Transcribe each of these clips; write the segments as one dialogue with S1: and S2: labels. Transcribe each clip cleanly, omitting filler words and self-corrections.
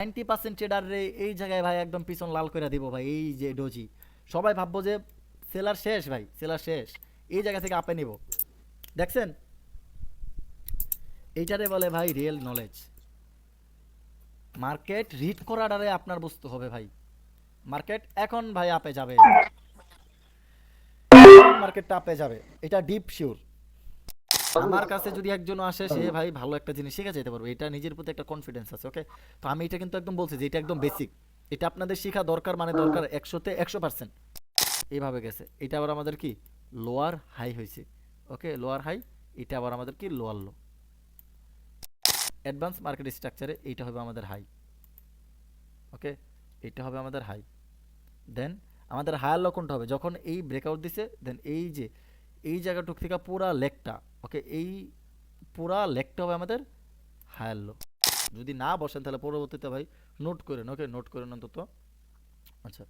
S1: 90% tedder রে এই জায়গায় ভাই একদম পিছন লাল করে দিব ভাই। এই যে ডোজি সবাই ভাববো যে সেলার শেষ ভাই, সেলার শেষ। এই জায়গা থেকে আপে নিব, দেখছেন? এইটারে বলে ভাই রিয়েল নলেজ। মার্কেট রিড করাটারে আপনার বুঝতে হবে ভাই। মার্কেট এখন ভাই আপে যাবে, এখন মার্কেটটা আপে যাবে, এটা ডিপ শিওর। আমার কাছে যদি একজন আসে সে ভাই ভালো একটা জিনিস শিখে যেতে পারবে, এটা নিজের প্রতি একটা কনফিডেন্স আছে। ওকে, তো আমি এটা কিন্তু একদম বলছি যে এটা একদম বেসিক, এটা আপনাদের শেখা দরকার, মানে দরকার 100-তে 100%। এইভাবে গেছে, এটা আবার আমাদের কি লোয়ার হাই হয়েছে। ওকে, লোয়ার হাই, এটা আবার আমাদের কি লোয়ার লো। অ্যাডভান্স মার্কেট স্ট্রাকচারে এইটা হবে আমাদের হাই। ওকে, এটা হবে আমাদের হাই। দেন আমাদের হায়ার লো কোনটা হবে, যখন এই ব্রেকআউট দিছে, দেন এই যে এই জায়গাটুক থেকে পুরা লেগটা, ওকে, এই পুরা লেগটা হবে আমাদের হায়ার লো। যদি না বসেন তাহলে পরবর্তীতে ভাই নোট করেন, ওকে, নোট করেন অন্তত। আচ্ছা,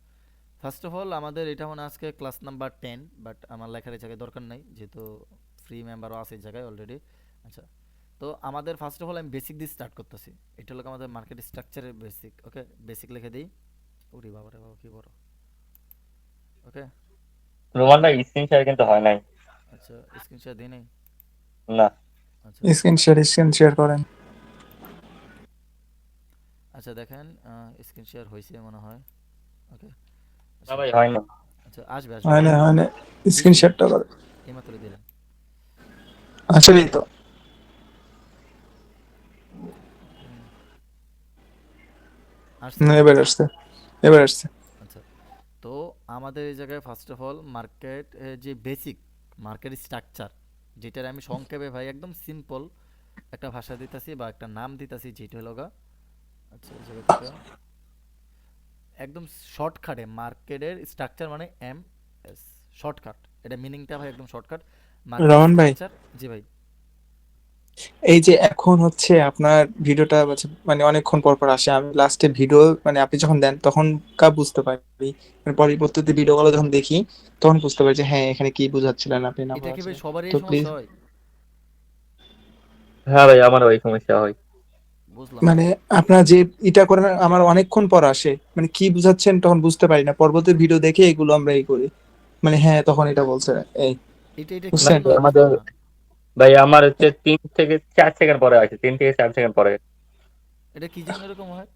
S1: ফার্স্ট অফ অল আমাদের এটা মনে হয় আজকে ক্লাস নাম্বার 10, বাট আমার লেখার এই জায়গায় দরকার নাই যেহেতু ফ্রি মেম্বারও আছে এই জায়গায় অলরেডি। আচ্ছা, তো আমাদের ফার্স্ট অফ অল আমি বেসিক দিয়ে স্টার্ট করতেছি। এটা হলো আমাদের মার্কেট স্ট্রাকচারের বেসিক। ওকে, বেসিক লিখে দিই। ওরে বাবা রে বাবা, কি বড়। ওকে,
S2: রোমান ভাই স্ক্রিন শেয়ার কিন্তু হয় নাই।
S1: আচ্ছা, স্ক্রিনশট দিই নাই।
S2: না।
S1: আচ্ছা,
S3: স্ক্রিন শেয়ার করেন।
S1: আচ্ছা দেখেন, স্ক্রিন শেয়ার হয়েছে মনে হয়। ওকে,
S2: না
S1: আচ্ছা,
S2: ভাই হয় না।
S1: আচ্ছা, আসবে আসবে,
S3: হয় না,
S1: দেখেন।
S3: হয় না। স্ক্রিন
S1: দিছি,
S3: শেয়ারটা করেন।
S1: এইমাত্র দিলাম।
S3: আসলেই তো।
S1: হুম, আসছে।
S3: এবার আসছে, এবার আসছে।
S1: আচ্ছা, তো আমাদের এই জায়গায় ফার্স্ট অফ অল মার্কেট, যে বেসিক মার্কেট স্ট্রাকচার, যেটার আমি সংক্ষেপে ভাই একদম সিম্পল একটা ভাষা দিতেছি বা একটা নাম দিতেছি, যেটা হলো গা, আচ্ছা এই জায়গা থেকে একদম শর্টকাটে মার্কেটের স্ট্রাকচার মানে এম এস, শর্টকাট, এটা মিনিংটা ভাই একদম শর্টকাট। মার্কেট
S3: রহমান ভাই,
S1: স্ট্রাকচার, জি ভাই।
S3: এই যে এখন হচ্ছে আপনার ভিডিওটা মানে অনেকক্ষণ পর পর আসে, আমি লাস্টে ভিডিও মানে আপনি যখন দেন তখন বুঝতে পারি, মানে পরবর্তীতে ভিডিওগুলো যখন দেখি তখন বুঝতে পারি যে হ্যাঁ এখানে কি বুঝাচ্ছিলেন আপনি না
S1: এটা কি ভাই
S3: বোঝাচ্ছিলেন।
S1: সবারই
S3: তো
S1: এই
S3: প্লিজ,
S1: সমস্যা হয়?
S2: হ্যাঁ ভাই আমারও এই সমস্যা হয়।
S1: বুঝলাম না।
S3: মানে আপনার যে এটা করেন আমার অনেকক্ষণ পর আসে, মানে কি বুঝাচ্ছেন তখন বুঝতে পারি না, পরবর্তী ভিডিও দেখে এগুলো আমরা এই করি, মানে হ্যাঁ তখন এটা বলছে এই,
S1: এটা এটা কি
S2: ভাই
S3: বুঝছেন?
S1: জন্য হয়
S2: আমাদের
S1: বুঝলাম না।
S2: ভাই আমার হচ্ছে 3 থেকে 4 সেকেন্ড পরে আছে, 3 থেকে 4 সেকেন্ড পরে।
S1: এটা কি জন্য এরকম হয়?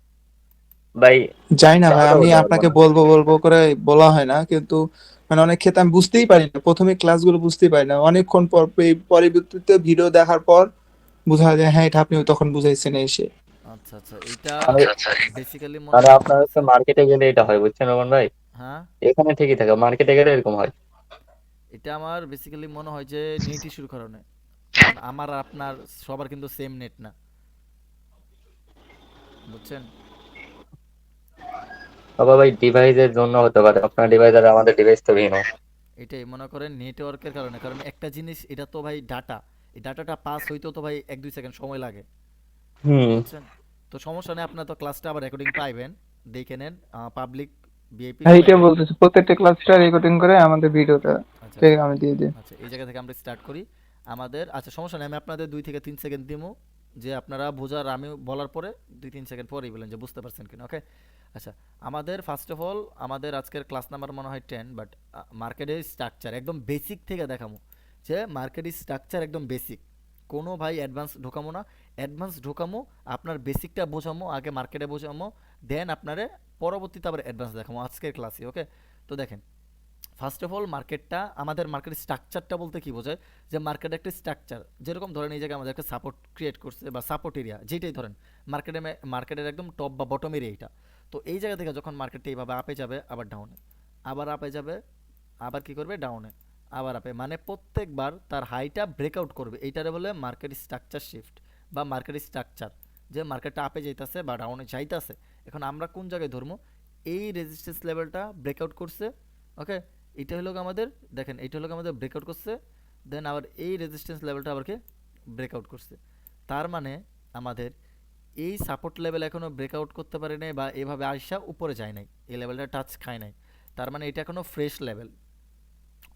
S2: ভাই
S3: যাই না ভাই,
S2: কেন তো
S3: আমি
S2: বলতে পারবো
S3: আপনাকে
S2: না।
S3: বলবো বলবো করে বলা হয় না, কিন্তু মানে অনেক ক্ষেত্রে আমি বুঝতেই পারি না, প্রথমে ক্লাসগুলো বুঝতেই পারি না, অনেকক্ষণ পর এই পরবর্তীতে ভিডিও দেখার পর বোঝা যায় হ্যাঁ এটা আপনি তখন বুঝাইছেন এসে।
S1: আচ্ছা আচ্ছা, এইটা
S2: মানে
S1: বেসিক্যালি মনে
S2: মানে
S1: হয় আমার
S2: আপনার হচ্ছে
S1: কাছে।
S2: মার্কেটে গেলে এটা হয়, বুঝছেন রোমান ভাই?
S1: হ্যাঁ,
S2: এখানে ঠিকই থাকে, মার্কেটে গেলে এরকম হয়।
S1: এটা আমার বেসিক্যালি মনে হয় যে নেট ইস্যুর কারণে, কারণ আমার আর আপনার সবার কিন্তু সেম নেট না, বুঝছেন?
S2: বাবা ভাই ডিভাইসের জন্য হতে পারে, আপনার ডিভাইস আর আমাদের ডিভাইস তো ভিন্ন।
S1: এটাই মনে করেন নেটওয়ার্কের কারণে, কারণ একটা জিনিস এটা তো ভাই ডাটা, এই ডাটাটা পাস হইতেও তো ভাই 1-2 সেকেন্ড সময় লাগে,
S2: হুম।
S1: বুঝছেন? তো সমস্যা নেই, আপনার তো ক্লাসটা আবার রেকর্ডিং পাইবেন, দেখে নেন। পাবলিক, ভিআইপি
S3: হ্যাঁ
S1: সবাই
S3: এটা
S1: পাইবেন।
S3: বলতেছি, প্রত্যেকটা ক্লাসটা রেকর্ডিং করে আমাদের ভিডিওটা
S1: আচ্ছা আচ্ছা,
S3: টেলিগ্রামে দিয়ে দিন।
S1: আচ্ছা এই জায়গা থেকে আমরা স্টার্ট করি আমাদের। আচ্ছা সমস্যা নেই, আমি আপনাদের 2 থেকে 3 সেকেন্ড দিব, যে আপনারা বোঝার, আমি বলার পরে 2-3 সেকেন্ড পরেই বলেন যে বুঝতে পারছেন কিনা। ওকে, আচ্ছা, আমাদের ফার্স্ট অফ অল আমাদের আজকের ক্লাস নাম্বার মনে হয় 10, বাট মার্কেটের স্ট্রাকচার একদম বেসিক থেকে দেখামো, যে মার্কেটের স্ট্রাকচার একদম বেসিক, কোনো ভাই অ্যাডভান্স ঢোকামো না। অ্যাডভান্স ঢোকামো, আপনার বেসিকটা বোঝামো, আগে মার্কেটে বোঝামো, দেন আপনারে পরবর্তীতে আবার অ্যাডভান্স দেখামো আজকের ক্লাসে। ওকে, তো দেখেন, ফার্স্ট অফ অল মার্কেটটা, আমাদের মার্কেটের স্ট্রাকচারটা বলতে কি বোঝায়, যে মার্কেটের একটা স্ট্রাকচার, যেরকম ধরেন এই জায়গায় আমাদের একটা সাপোর্ট ক্রিয়েট করছে বা সাপোর্ট এরিয়া যেটাই ধরেন, মার্কেটে মার্কেটের একদম টপ বা বটম এরিয়া এইটা। তো এই জায়গা থেকে যখন মার্কেটটা এইভাবে আপে যাবে, আবার ডাউনে, আবার আপে যাবে, আবার কি করবে ডাউনে, আবার আপে, মানে প্রত্যেকবার তার হাইটা ব্রেকআউট করবে, এইটারে বলে মার্কেট স্ট্রাকচার শিফট বা মার্কেট স্ট্রাকচার, যে মার্কেটটা আপে যাইতেছে বা ডাউনে যাইতেছে। এখন আমরা কোন জায়গায় ধরবো, এই রেজিস্ট্যান্স লেভেলটা ব্রেকআউট করছে। ওকে, এটা হলো আমাদের, দেখেন এটা হলো আমাদের ব্রেকআউট করছে, দেন আবার এই রেজিস্ট্যান্স লেভেলটা আবার কি ব্রেকআউট করছে। তার মানে আমাদের এই সাপোর্ট লেভেল এখনও ব্রেকআউট করতে পারে নাই বা এভাবে আইসা উপরে যায় নাই, এই লেভেলটা টাচ খায় নাই, তার মানে এটা এখনও ফ্রেশ লেভেল।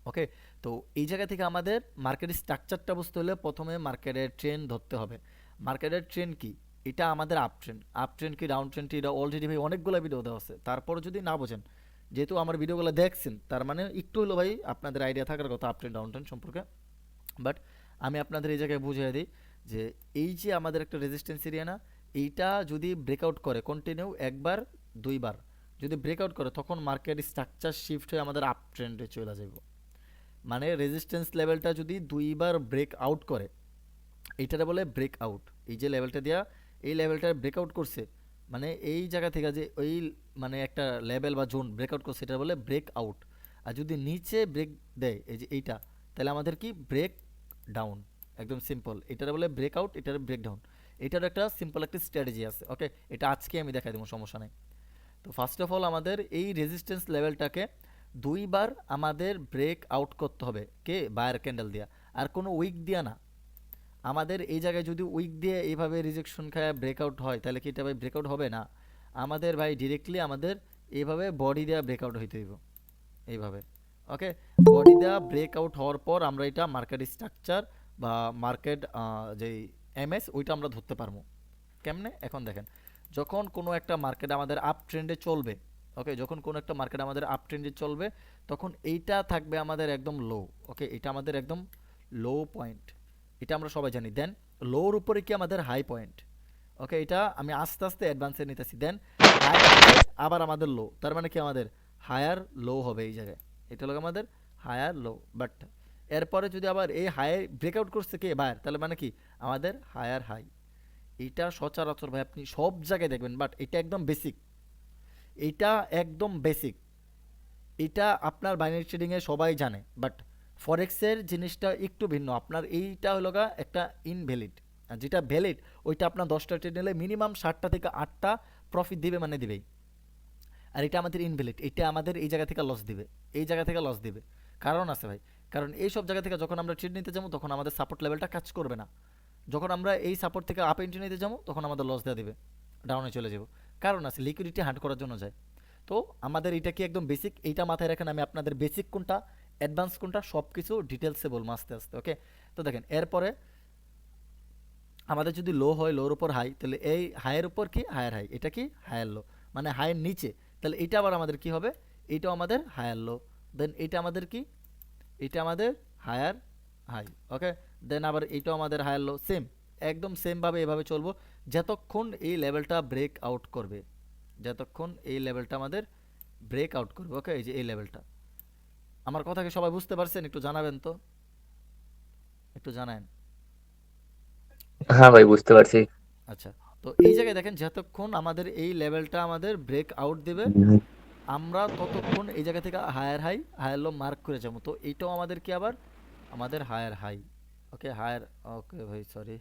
S1: ওকে, তো এই জায়গা থেকে আমাদের মার্কেটের স্ট্রাকচারটা বুঝতে হলে প্রথমে মার্কেটের ট্রেন্ড ধরতে হবে। মার্কেটের ট্রেন্ড কি, এটা আমাদের আপ ট্রেন্ড কি ডাউন ট্রেন্ড কি এটা অলরেডি ভাই অনেকগুলো ভিডিও দেওয়া আছে, তারপর যদি না বোঝেন, যেহেতু আমার ভিডিওগুলো দেখছেন তার মানে একটু হলো ভাই আপনাদের আইডিয়া থাকার কথা আপ ট্রেন্ড ডাউন ট্রেন্ড সম্পর্কে। বাট আমি আপনাদের এই জায়গায় বুঝিয়ে দিই যে এই যে আমাদের একটা রেজিস্ট্যান্স এরিয়া না, এইটা যদি ব্রেকআউট করে কন্টিনিউ একবার দুইবার যদি ব্রেকআউট করে, তখন মার্কেট স্ট্রাকচার শিফট হয়ে আমাদের আপ ট্রেন্ডে চলে যাব। মানে রেজিস্ট্যান্স লেভেলটা যদি দুইবার ব্রেক আউট করে, এইটারে বলে ব্রেক আউট। এই যে লেভেলটা দেওয়া, এই লেভেলটা ব্রেকআউট করছে, মানে এই জায়গা থেকে যে ওই মানে একটা লেভেল বা জোন ব্রেকআউট করছে, এটা বলে ব্রেক আউট। আর যদি নিচে ব্রেক দেয় এই যে এইটা, তাহলে আমাদের কি ব্রেক ডাউন। একদম সিম্পল, এটার বলে ব্রেক আউট, এটার ব্রেক ডাউন। এটার একটা সিম্পল একটা স্ট্র্যাটেজি আছে। ওকে, এটা আজকে আমি দেখাই দেবো, সমস্যা নেই। তো ফার্স্ট অফ অল আমাদের এই রেজিস্ট্যান্স লেভেলটাকে দুইবার আমাদের ব্রেক আউট করতে হবে, কে বায়ার ক্যান্ডেল দিয়া, আর কোনো উইক দিয়া না। আমাদের এই জায়গায় যদি উইক দিয়ে এইভাবে রিজেকশন খায় ব্রেকআউট হয়, তাহলে কি এটা ভাই ব্রেকআউট হবে না? আমাদের ভাই ডিরেক্টলি আমাদের এইভাবে বডি দেওয়া ব্রেকআউট হইতে হইব এইভাবে। ওকে, বডি দেওয়া ব্রেকআউট হওয়ার পর আমরা এটা মার্কেট স্ট্রাকচার বা মার্কেট যেই এমএস ওইটা আমরা ধরতে পারবো। কেমনে? এখন দেখেন, যখন কোনো একটা মার্কেট আমাদের আপ ট্রেন্ডে চলবে, ওকে, যখন কোনো একটা মার্কেট আমাদের আপ ট্রেন্ডে চলবে, তখন এইটা থাকবে আমাদের একদম লো। ওকে, এটা আমাদের একদম লো পয়েন্ট, এটা আমরা সবাই জানি। দেন লোর উপরে কি আমাদের হাই পয়েন্ট। ওকে, এটা আমি আস্তে আস্তে অ্যাডভান্সে নিতেছি। দেন হাই আবার আমাদের লো, তার মানে কি আমাদের হায়ার লো হবে এই জায়গায়। এটা হলো আমাদের হায়ার লো। বাট এরপরে যদি আবার এই হাই ব্রেকআউট করছে কে বায়ার, তাহলে মানে কি আমাদের হায়ার হাই। এটা সচরাচর ভাই আপনি সব জায়গায় দেখবেন, বাট এটা একদম বেসিক, এটা একদম বেসিক। এটা আপনার বাইনারি ট্রেডিংয়ে সবাই জানে, বাট ফরেক্সের জিনিসটা একটু ভিন্ন। আপনার এইটা হলো গা একটা ইনভ্যালিড, আর যেটা ভ্যালিড ওইটা আপনার 10টা ট্রেড নিলে মিনিমাম 7টা থেকে 8টা প্রফিট দিবে, মানে দিবেই। আর এটা আমাদের ইনভ্যালিড, এটা আমাদের এই জায়গা থেকে লস দিবে, এই জায়গা থেকে লস দিবে। কারণ আছে ভাই, কারণ এই সব জায়গা থেকে যখন আমরা ট্রেড নিতে যাবো তখন আমাদের সাপোর্ট লেভেলটা কাজ করবে না। যখন আমরা এই সাপোর্ট থেকে আপ এন্ট্রি নিতে যাবো তখন আমাদের লস দেওয়া দিবে, ডাউনে চলে যাব। কারণ আছে লিকুইডিটি হান্ট করার জন্য যায়। তো আমাদের এটা কি একদম বেসিক, এইটা মাথায় রাখেন। আমি আপনাদের বেসিক কোনটা অ্যাডভান্স কোনটা সব কিছু ডিটেলসে বলবো আস্তে আস্তে। ওকে, তো দেখেন এরপরে আমাদের যদি লো হয়, লোর উপর হাই, তাহলে এই হাইয়ের উপর কি হায়ার হাই, এটা কি হায়ার লো, মানে হাইয়ের নিচে, তাহলে এটা আবার আমাদের কি হবে, এইটাও আমাদের হায়ার লো। দেন এটা আমাদের কি, এটা আমাদের হায়ার হাই। ওকে, দেন আবার এইটাও আমাদের হায়ার লো, সেম একদম সেমভাবে এভাবে চলবো যতক্ষণ এই লেভেলটা ব্রেক আউট করবে, যতক্ষণ এই লেভেলটা আমাদের ব্রেক আউট করবে। ওকে, এই যে এই লেভেলটা। আমার কথা কি সবাই বুঝতে পারছেন? একটু জানাবেন তো, একটু জানান।
S2: হ্যাঁ ভাই, বুঝতে পারছি।
S1: আচ্ছা, তো এই জায়গায় দেখেন যতক্ষণ আমাদের এই লেভেলটা আমাদের ব্রেক আউট দেবে, আমরা ততক্ষণ এই জায়গা থেকে higher high higher low mark করে যাবো। তো এইটাও আমাদের কি আবার আমাদের higher high. Okay, higher, okay ভাই সরি,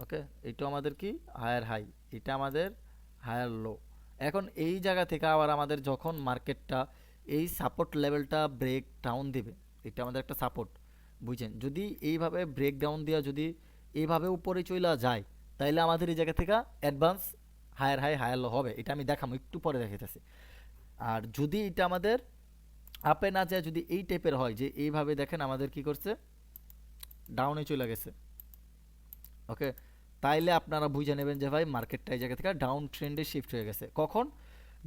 S1: ওকে, এইটাও আমাদের কি হায়ার হাই, এটা আমাদের হায়ার লো। এখন এই জায়গা থেকে আবার আমাদের যখন মার্কেটটা এই সাপোর্ট লেভেলটা ব্রেক ডাউন দিবে, এটা আমাদের একটা সাপোর্ট, বুঝছেন? যদি এইভাবে ব্রেক ডাউন দেওয়া যদি এইভাবে উপরে চলে যায়, তাইলে আমাদের এই জায়গা থেকে advance higher high higher low হবে। এটা আমি দেখাবো একটু পরে দেখাইতেছি। আর যদি এটা আমাদের আপে না যায়, যদি এই টাইপের হয় যে এইভাবে দেখেন আমাদের কি করছে, ডাউনে চলে গেছে, ওকে, তাইলে আপনারা বুঝে নেবেন যে ভাই মার্কেটটা এই জায়গা থেকে ডাউন ট্রেন্ডে শিফট হয়ে গেছে। কখন?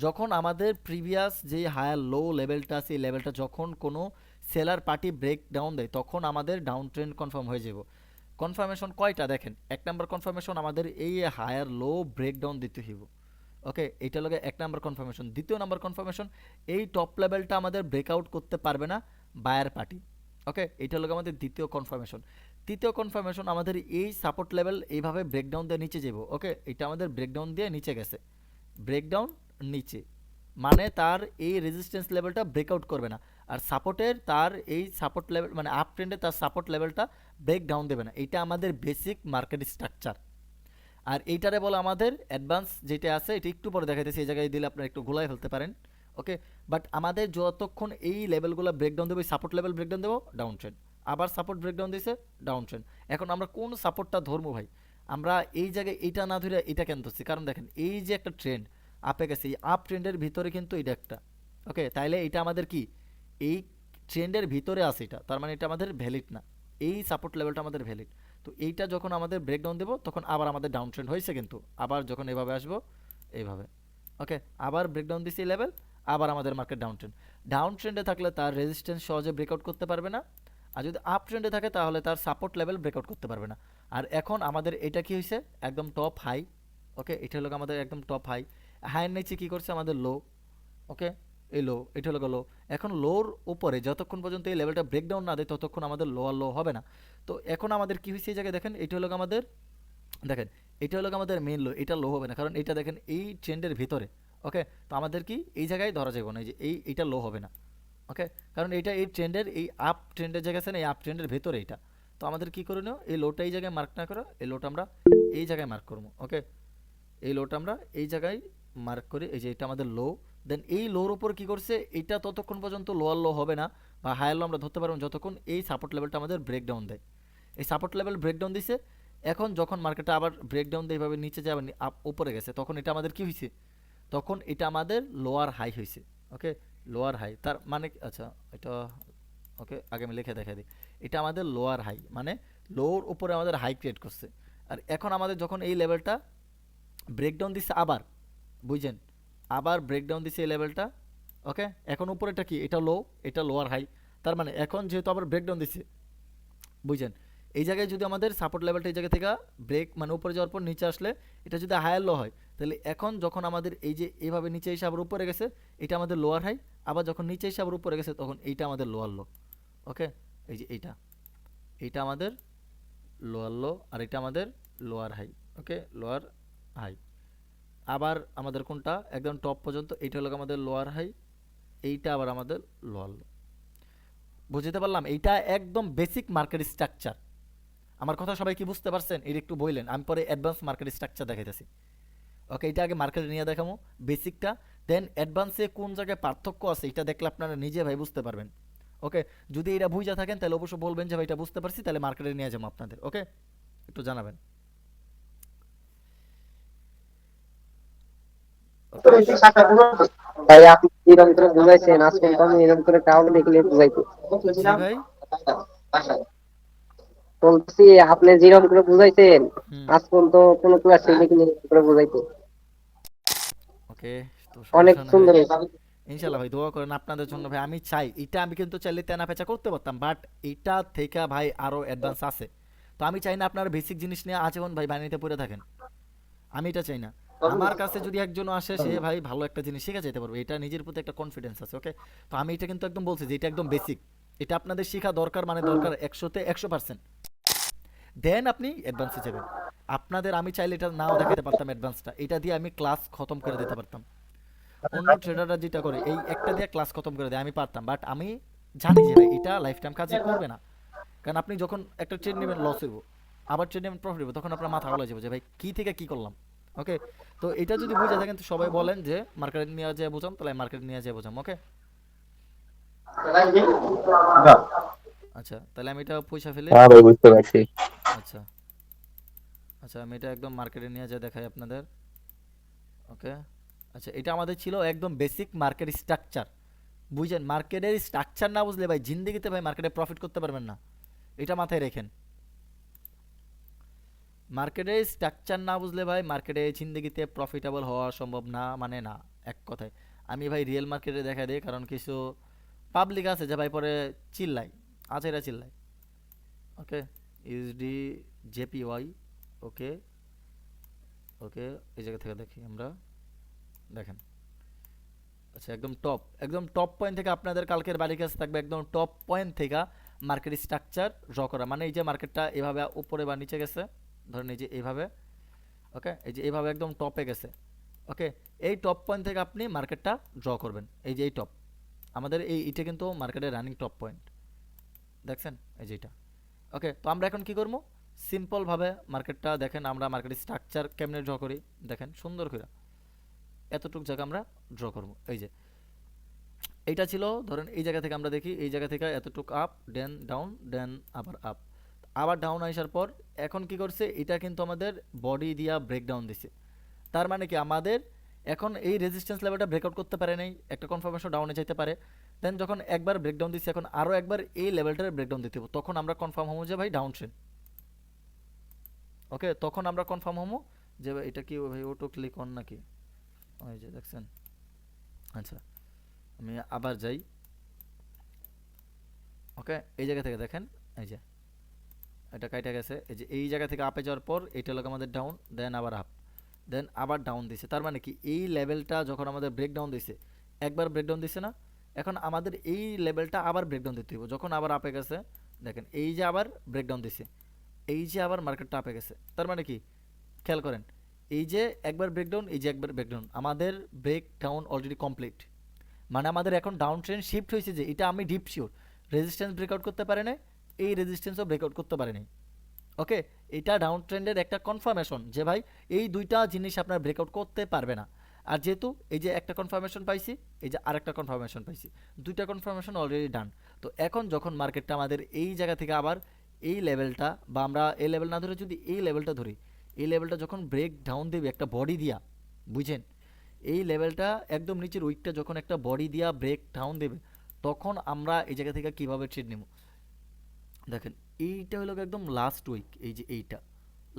S1: যখন আমাদের প্রিভিয়াস যে হায়ার লো লেভেলটা আছে, এই লেভেলটা যখন কোনো সেলার পার্টি ব্রেক ডাউন দেয়, তখন আমাদের ডাউন ট্রেন্ড কনফার্ম হয়ে যাব। কনফার্মেশন কয়টা দেখেন, এক নাম্বার কনফার্মেশন আমাদের এই হায়ার লো ব্রেক ডাউন দিতে হইব। ওকে, এইটা লগে এক নাম্বার কনফার্মেশন। দ্বিতীয় নাম্বার কনফার্মেশন, এই টপ লেভেলটা আমাদের ব্রেকআউট করতে পারবে না বায়ার পার্টি। ওকে, এইটা লগে আমাদের দ্বিতীয় কনফার্মেশন। তৃতীয় কনফার্মেশন, আমাদের এই সাপোর্ট লেভেল এইভাবে ব্রেকডাউন দিয়ে নিচে যাব। ওকে, এটা আমাদের ব্রেকডাউন দিয়ে নিচে গেছে, ব্রেকডাউন নিচে, মানে তার এই রেজিস্ট্যান্স লেভেলটা ব্রেকআউট করবে না। আর সাপোর্টের তার এই সাপোর্ট লেভেল মানে আপ ট্রেন্ডে তার সাপোর্ট লেভেলটা ব্রেক ডাউন দেবে না। এটা আমাদের বেসিক মার্কেট স্ট্রাকচার। আর এইটারে বলে আমাদের অ্যাডভান্স যেটা আছে, এটা একটু পরে দেখাইতেছি, এই জায়গায় দিলে আপনারা একটু গোলাই ফেলতে পারেন। ওকে, বাট আমাদের যতক্ষণ এই লেভেলগুলো ব্রেকডাউন দেবো, সাপোর্ট লেভেল ব্রেকডাউন দেবো, ডাউন ট্রেন্ড, আবার সাপোর্ট ব্রেকডাউন দিয়েছে, ডাউন ট্রেন্ড। এখন আমরা কোন সাপোর্টটা ধরবো ভাই? আমরা এই জায়গায় এইটা না ধরে এটা কেন ধরছি? কারণ দেখেন এই যে একটা ট্রেন্ড আপে গেছে, এই আপ ট্রেন্ডের ভিতরে কিন্তু এটা একটা, ওকে, তাইলে এটা আমাদের কি এই ট্রেন্ডের ভিতরে আছে, এটা তার মানে এটা আমাদের ভ্যালিড না, এই সাপোর্ট লেভেলটা আমাদের ভ্যালিড। তো এইটা যখন আমাদের ব্রেকডাউন দেবো তখন আবার আমাদের ডাউন ট্রেন্ড হয়েছে, কিন্তু আবার যখন এভাবে আসবো এইভাবে, ওকে, আবার ব্রেকডাউন দিছি এই লেভেল, আবার আমাদের মার্কেট ডাউন ট্রেন্ডে থাকলে তার রেজিস্ট্যান্স সহজে ব্রেকআউট করতে পারবে না, আর যদি আপ ট্রেন্ডে থাকে তাহলে তার সাপোর্ট লেভেল ব্রেকআউট করতে পারবে না। আর এখন আমাদের এটা কি হয়েছে, একদম টপ হাই, ওকে, এটা হলো আমাদের একদম টপ হাই, হাইয়ের নিচে কী করছে আমাদের লো, ওকে, এই লো, এটা হলো লো। এখন লোর উপরে যতক্ষণ পর্যন্ত এই লেভেলটা ব্রেকডাউন না দেয় ততক্ষণ আমাদের লো আর লো হবে না। তো এখন আমাদের কি হয়েছে এই জায়গায় দেখেন, এটা হলো আমাদের, দেখেন এটা হলো আমাদের মেন লো, এটা লো হবে না কারণ এটা দেখেন এই ট্রেন্ডের ভিতরে, ওকে। তো আমাদের কি এই জায়গায় ধরা যাবে না, এই যে এইটা লো হবে না, ওকে, কারণ এটা এই ট্রেন্ডের এই আপ ট্রেন্ডের জায়গা আছে না, এই আপ ট্রেন্ডের ভেতরে এটা। তো আমাদের কি করণীয়, এই লোটা এই জায়গায় মার্ক না করে এই লোটা আমরা এই জায়গায় মার্ক করবো, ওকে, এই লোটা আমরা এই জায়গায় মার্ক করি, এই যে এটা আমাদের লো। দেন এই লোর উপর কি করছে, এটা ততক্ষণ পর্যন্ত লোয়ার লো হবে না বা হায়ার লো আমরা ধরতে পারবো যতক্ষণ এই সাপোর্ট লেভেলটা আমাদের ব্রেকডাউন দেয়। এই সাপোর্ট লেভেল ব্রেকডাউন দিছে, এখন যখন মার্কেটটা আবার ব্রেকডাউন দিয়ে এইভাবে নিচে যাবে উপরে গেছে, তখন এটা আমাদের কি হয়েছে, তখন এটা আমাদের লোয়ার হাই হয়েছে, ওকে, লোয়ার হাই তার মানে আচ্ছা এটা, ওকে, আগে আমি লিখে দেখা দিই, এটা আমাদের লোয়ার হাই মানে লোর উপরে আমাদের হাই ক্রিয়েট করছে। আর এখন আমাদের যখন এই লেভেলটা ব্রেকডাউন দিচ্ছে আবার, বুঝছেন, আবার ব্রেকডাউন দিচ্ছে এই লেভেলটা, ওকে, এখন উপরেটা কি, এটা লো, এটা লোয়ার হাই, তার মানে এখন যেহেতু আবার ব্রেকডাউন দিচ্ছে, বুঝছেন, এই জায়গায় যদি আমাদের সাপোর্ট লেভেলটা এই জায়গা থেকে ব্রেক মানে উপরে যাওয়ার পর নিচে আসলে এটা যদি হায়ার লো হয়, তাহলে এখন যখন আমাদের এই যে এইভাবে নিচে এসে আবার উপরে গেছে এটা আমাদের লোয়ার হাই, আবার যখন নিচে এসে আবার উপরে গেছে তখন এইটা আমাদের লোয়ার লো, ওকে, এই যে এইটা, এইটা আমাদের লোয়ার লো আর এটা আমাদের লোয়ার হাই, ওকে, লোয়ার হাই। আবার আমাদের কোনটা একদম টপ পর্যন্ত, এইটা হলো আমাদের লোয়ার হাই, এইটা আবার আমাদের লোয়ার লো। বুঝতে পারলাম, এইটা একদম বেসিক মার্কেট স্ট্রাকচার। আমার কথা সবাই কি বুঝতে পারছেন, এর একটু বললেন, আমি পরে অ্যাডভান্স মার্কেট স্ট্রাকচার দেখাইতেছি, ওকে। এটা আগে মার্কেটে নিয়ে দেখাবো বেসিকটা, দেন অ্যাডভান্সে কোন জায়গায় পার্থক্য আছে এটা দেখলে আপনারা নিজে ভাই বুঝতে পারবেন, ওকে। যদি এটা বুঝা থাকেন তাহলে অবশ্যই বলবেন যে ভাই এটা বুঝতে পারছি, তাহলে মার্কেটে নিয়ে যাবো আপনাদের, ওকে, একটু জানাবেন।
S4: ভাই আপনি এরকম করে বুঝাইছেন, আজকে তো আমি এরকম করে কাউকে দেখলে বুঝাইতো
S1: জি ভাই,
S4: বলছি, আপনি যেরকম করে বুঝাইছেন
S1: হুম,
S4: আজ পর্যন্ত কোনো ক্লাস দেখি এরকম করে বুঝাইতো,
S1: ওকে, তো
S4: অনেক
S1: সমস্যা নাই ভাই,
S4: সুন্দর হয়েছে।
S1: ইনশাল্লাহ ভাই দোয়া করেন আপনাদের জন্য ভাই। আমি চাই এটা, আমি কিন্তু চাইলে তেনা পেঁচা করতে পারতাম, বাট এটা থেকে ভাই আরও অ্যাডভান্স আছে। তো আমি চাই না আপনারা বেসিক জিনিস নিয়ে আজীবন ভাই বানিয়ে পড়ে থাকেন, আমি এটা চাই না। আমার কাছে যদি একজন আসে সে ভাই ভালো একটা জিনিস শিখে যেতে পারবে, এটা নিজের প্রতি একটা কনফিডেন্স আছে, ওকে। তো আমি এটা কিন্তু একদম বলছি যে এটা একদম বেসিক, এটা আপনাদের শেখা দরকার, মানে দরকার 100-তে 100%। দেন আপনি অ্যাডভান্সে যাবেন। আপনাদের আমি চাইলে এটা নাও দেখাতে পারতাম অ্যাডভান্সটা, এটা দিয়ে আমি ক্লাস খতম করে দিতে পারতাম। অন্য ট্রেডাররা যেটা করে এই একটা দিয়ে ক্লাস খতম করে দেয়, আমি পারতাম, বাট আমি জানি যে ভাই এটা লাইফ টাইম কাজে করবে না। কারণ আপনি যখন একটা ট্রেড নেবেন লস হইব, আবার ট্রেড নেবেন প্রফিট হইব, তখন আপনার মাথা হলে যাবে যে ভাই কী থেকে কী করলাম, ওকে। তো এটা যদি বুঝে থাকেন তো সবাই বলেন যে মার্কেট নিয়ে যেয়ে বোঝাম, তাহলে মার্কেট নিয়ে যেয়ে বোঝাম, ওকে। আচ্ছা তাহলে আমি এটা পয়সা ফেলে,
S2: হ্যাঁ ভাই বুঝতে পারছি।
S1: আচ্ছা আচ্ছা আমি এটা একদম মার্কেটে নিয়ে যেয়ে দেখাই আপনাদের, ওকে। আচ্ছা এটা আমাদের ছিল একদম বেসিক মার্কেট স্ট্রাকচার, বুঝছেন, মার্কেটের স্ট্রাকচার না বুঝলে ভাই জিন্দেগিতে ভাই মার্কেটে প্রফিট করতে পারবেন না, এটা মাথায় রেখেন। মার্কেটের স্ট্রাকচার না বুঝলে ভাই মার্কেটে জিন্দেগিতে প্রফিটেবল হওয়া সম্ভব না, মানে না, এক কথায়। আমি ভাই রিয়েল মার্কেটে দেখা দিই, কারণ কিছু পাবলিক আছে যে ভাই পরে চিল্লাই, আছে এরা চিল্লাই, ওকে, ইউএসডি জেপিওয়াই, ওকে, ওকে, এই জায়গা থেকে দেখি আমরা, দেখেন, আচ্ছা একদম টপ পয়েন্ট থেকে আপনাদের কালকের বাড়ির কাছে থাকবে, একদম টপ পয়েন্ট থেকে মার্কেট স্ট্রাকচার ড্র করা, মানে এই যে মার্কেটটা এভাবে উপরে বা নিচে গেছে, ধরেন এই যে এইভাবে, ওকে, এই যে এইভাবে একদম টপে গেছে, ওকে। এই টপ পয়েন্ট থেকে আপনি মার্কেটটা ড্র করবেন, এই যে এই টপ আমাদের এটা কিন্তু মার্কেটের রানিং টপ পয়েন্ট, দেখছেন, এই যে এটা, ওকে। তো আমরা এখন কি করবো, সিম্পলভাবে মার্কেটটা দেখেন, আমরা মার্কেট স্ট্রাকচার কেমনে ড্র করি দেখেন সুন্দর করে, এতটুকু জায়গা আমরা ড্র করব, এই যে এইটা ছিল, ধরেন এই জায়গা থেকে আমরা দেখি, এই জায়গা থেকে এতটুকু আপ, দেন ডাউন, দেন আবার আপ, আবার ডাউন আসার পর এখন কি করছে, এটা কিন্তু আমাদের বডি দিয়া ব্রেকডাউন দিছে, তার মানে কি আমাদের এখন এই রেজিস্ট্যান্স লেভেলটা ব্রেকআউট করতে পারে নাই, একটা কনফার্মেশন ডাউনে যেতে পারে, দেন যখন একবার ব্রেকডাউন দিচ্ছে এখন আরও একবার এই লেভেলটার ব্রেকডাউন দিতে হবে, তখন আমরা কনফার্ম হবো যে ভাই ডাউন ট্রেন্ড, ওকে, তখন আমরা কনফার্ম হবো যে ভাই এটা কি ভাই অটো ক্লিক অন নাকি। ওই যে দেখছেন। আচ্ছা, আমি আবার যাই। ওকে, এই জায়গা থেকে দেখেন, এই যে এটা কাইটা গেছে, এই যে এই জায়গা থেকে আপে যাওয়ার পর এটা হলো আমাদের ডাউন, দেন আবার আপ, দেন আবার ডাউন দিছে। তার মানে কি এই লেভেলটা যখন আমাদের ব্রেকডাউন দিছে, একবার ব্রেকডাউন দিছে না, এখন আমাদের এই লেভেলটা আবার ব্রেকডাউন দিতে হবে যখন আবার আপে গেছে। দেখেন এই যে আবার ব্রেকডাউন দিছে, এই যে আবার মার্কেটটা আপে গেছে। তার মানে কি খেয়াল করেন, এই যে একবার ব্রেকডাউন, এই যে একবার ব্রেকডাউন, আমাদের ব্রেকডাউন অলরেডি কমপ্লিট। মানে আমাদের এখন ডাউন ট্রেন্ড শিফট হয়েছে, যে এটা আমি ডিপ শিওর। রেজিস্ট্যান্স ব্রেকআউট করতে পারে না, এই রেজিস্ট্যান্সও ব্রেকআউট করতে পারে নাই। ওকে, এটা ডাউন ট্রেন্ডের একটা কনফার্মেশন যে ভাই এই দুইটা জিনিস আপনার ব্রেকআউট করতে পারবে না। আর যেহেতু এই যে একটা কনফার্মেশন পাইছি, এই যে আরেকটা কনফার্মেশন পাইছি, দুইটা কনফার্মেশন অলরেডি ডান। তো এখন যখন মার্কেটটা আমাদের এই জায়গা থেকে আবার এই লেভেলটা, বা আমরা এই লেভেল না ধরে যদি এই লেভেলটা ধরি, এই লেভেলটা যখন ব্রেক ডাউন দেবে একটা বডি দিয়া, বুঝেন, এই লেভেলটা একদম নিচের উইকটা যখন একটা বডি দিয়া ব্রেক ডাউন দেবে, তখন আমরা এই জায়গা থেকে কিভাবে ট্রেড নেব। দেখেন এইটা হলো একদম লাস্ট উইক, এই যে এইটা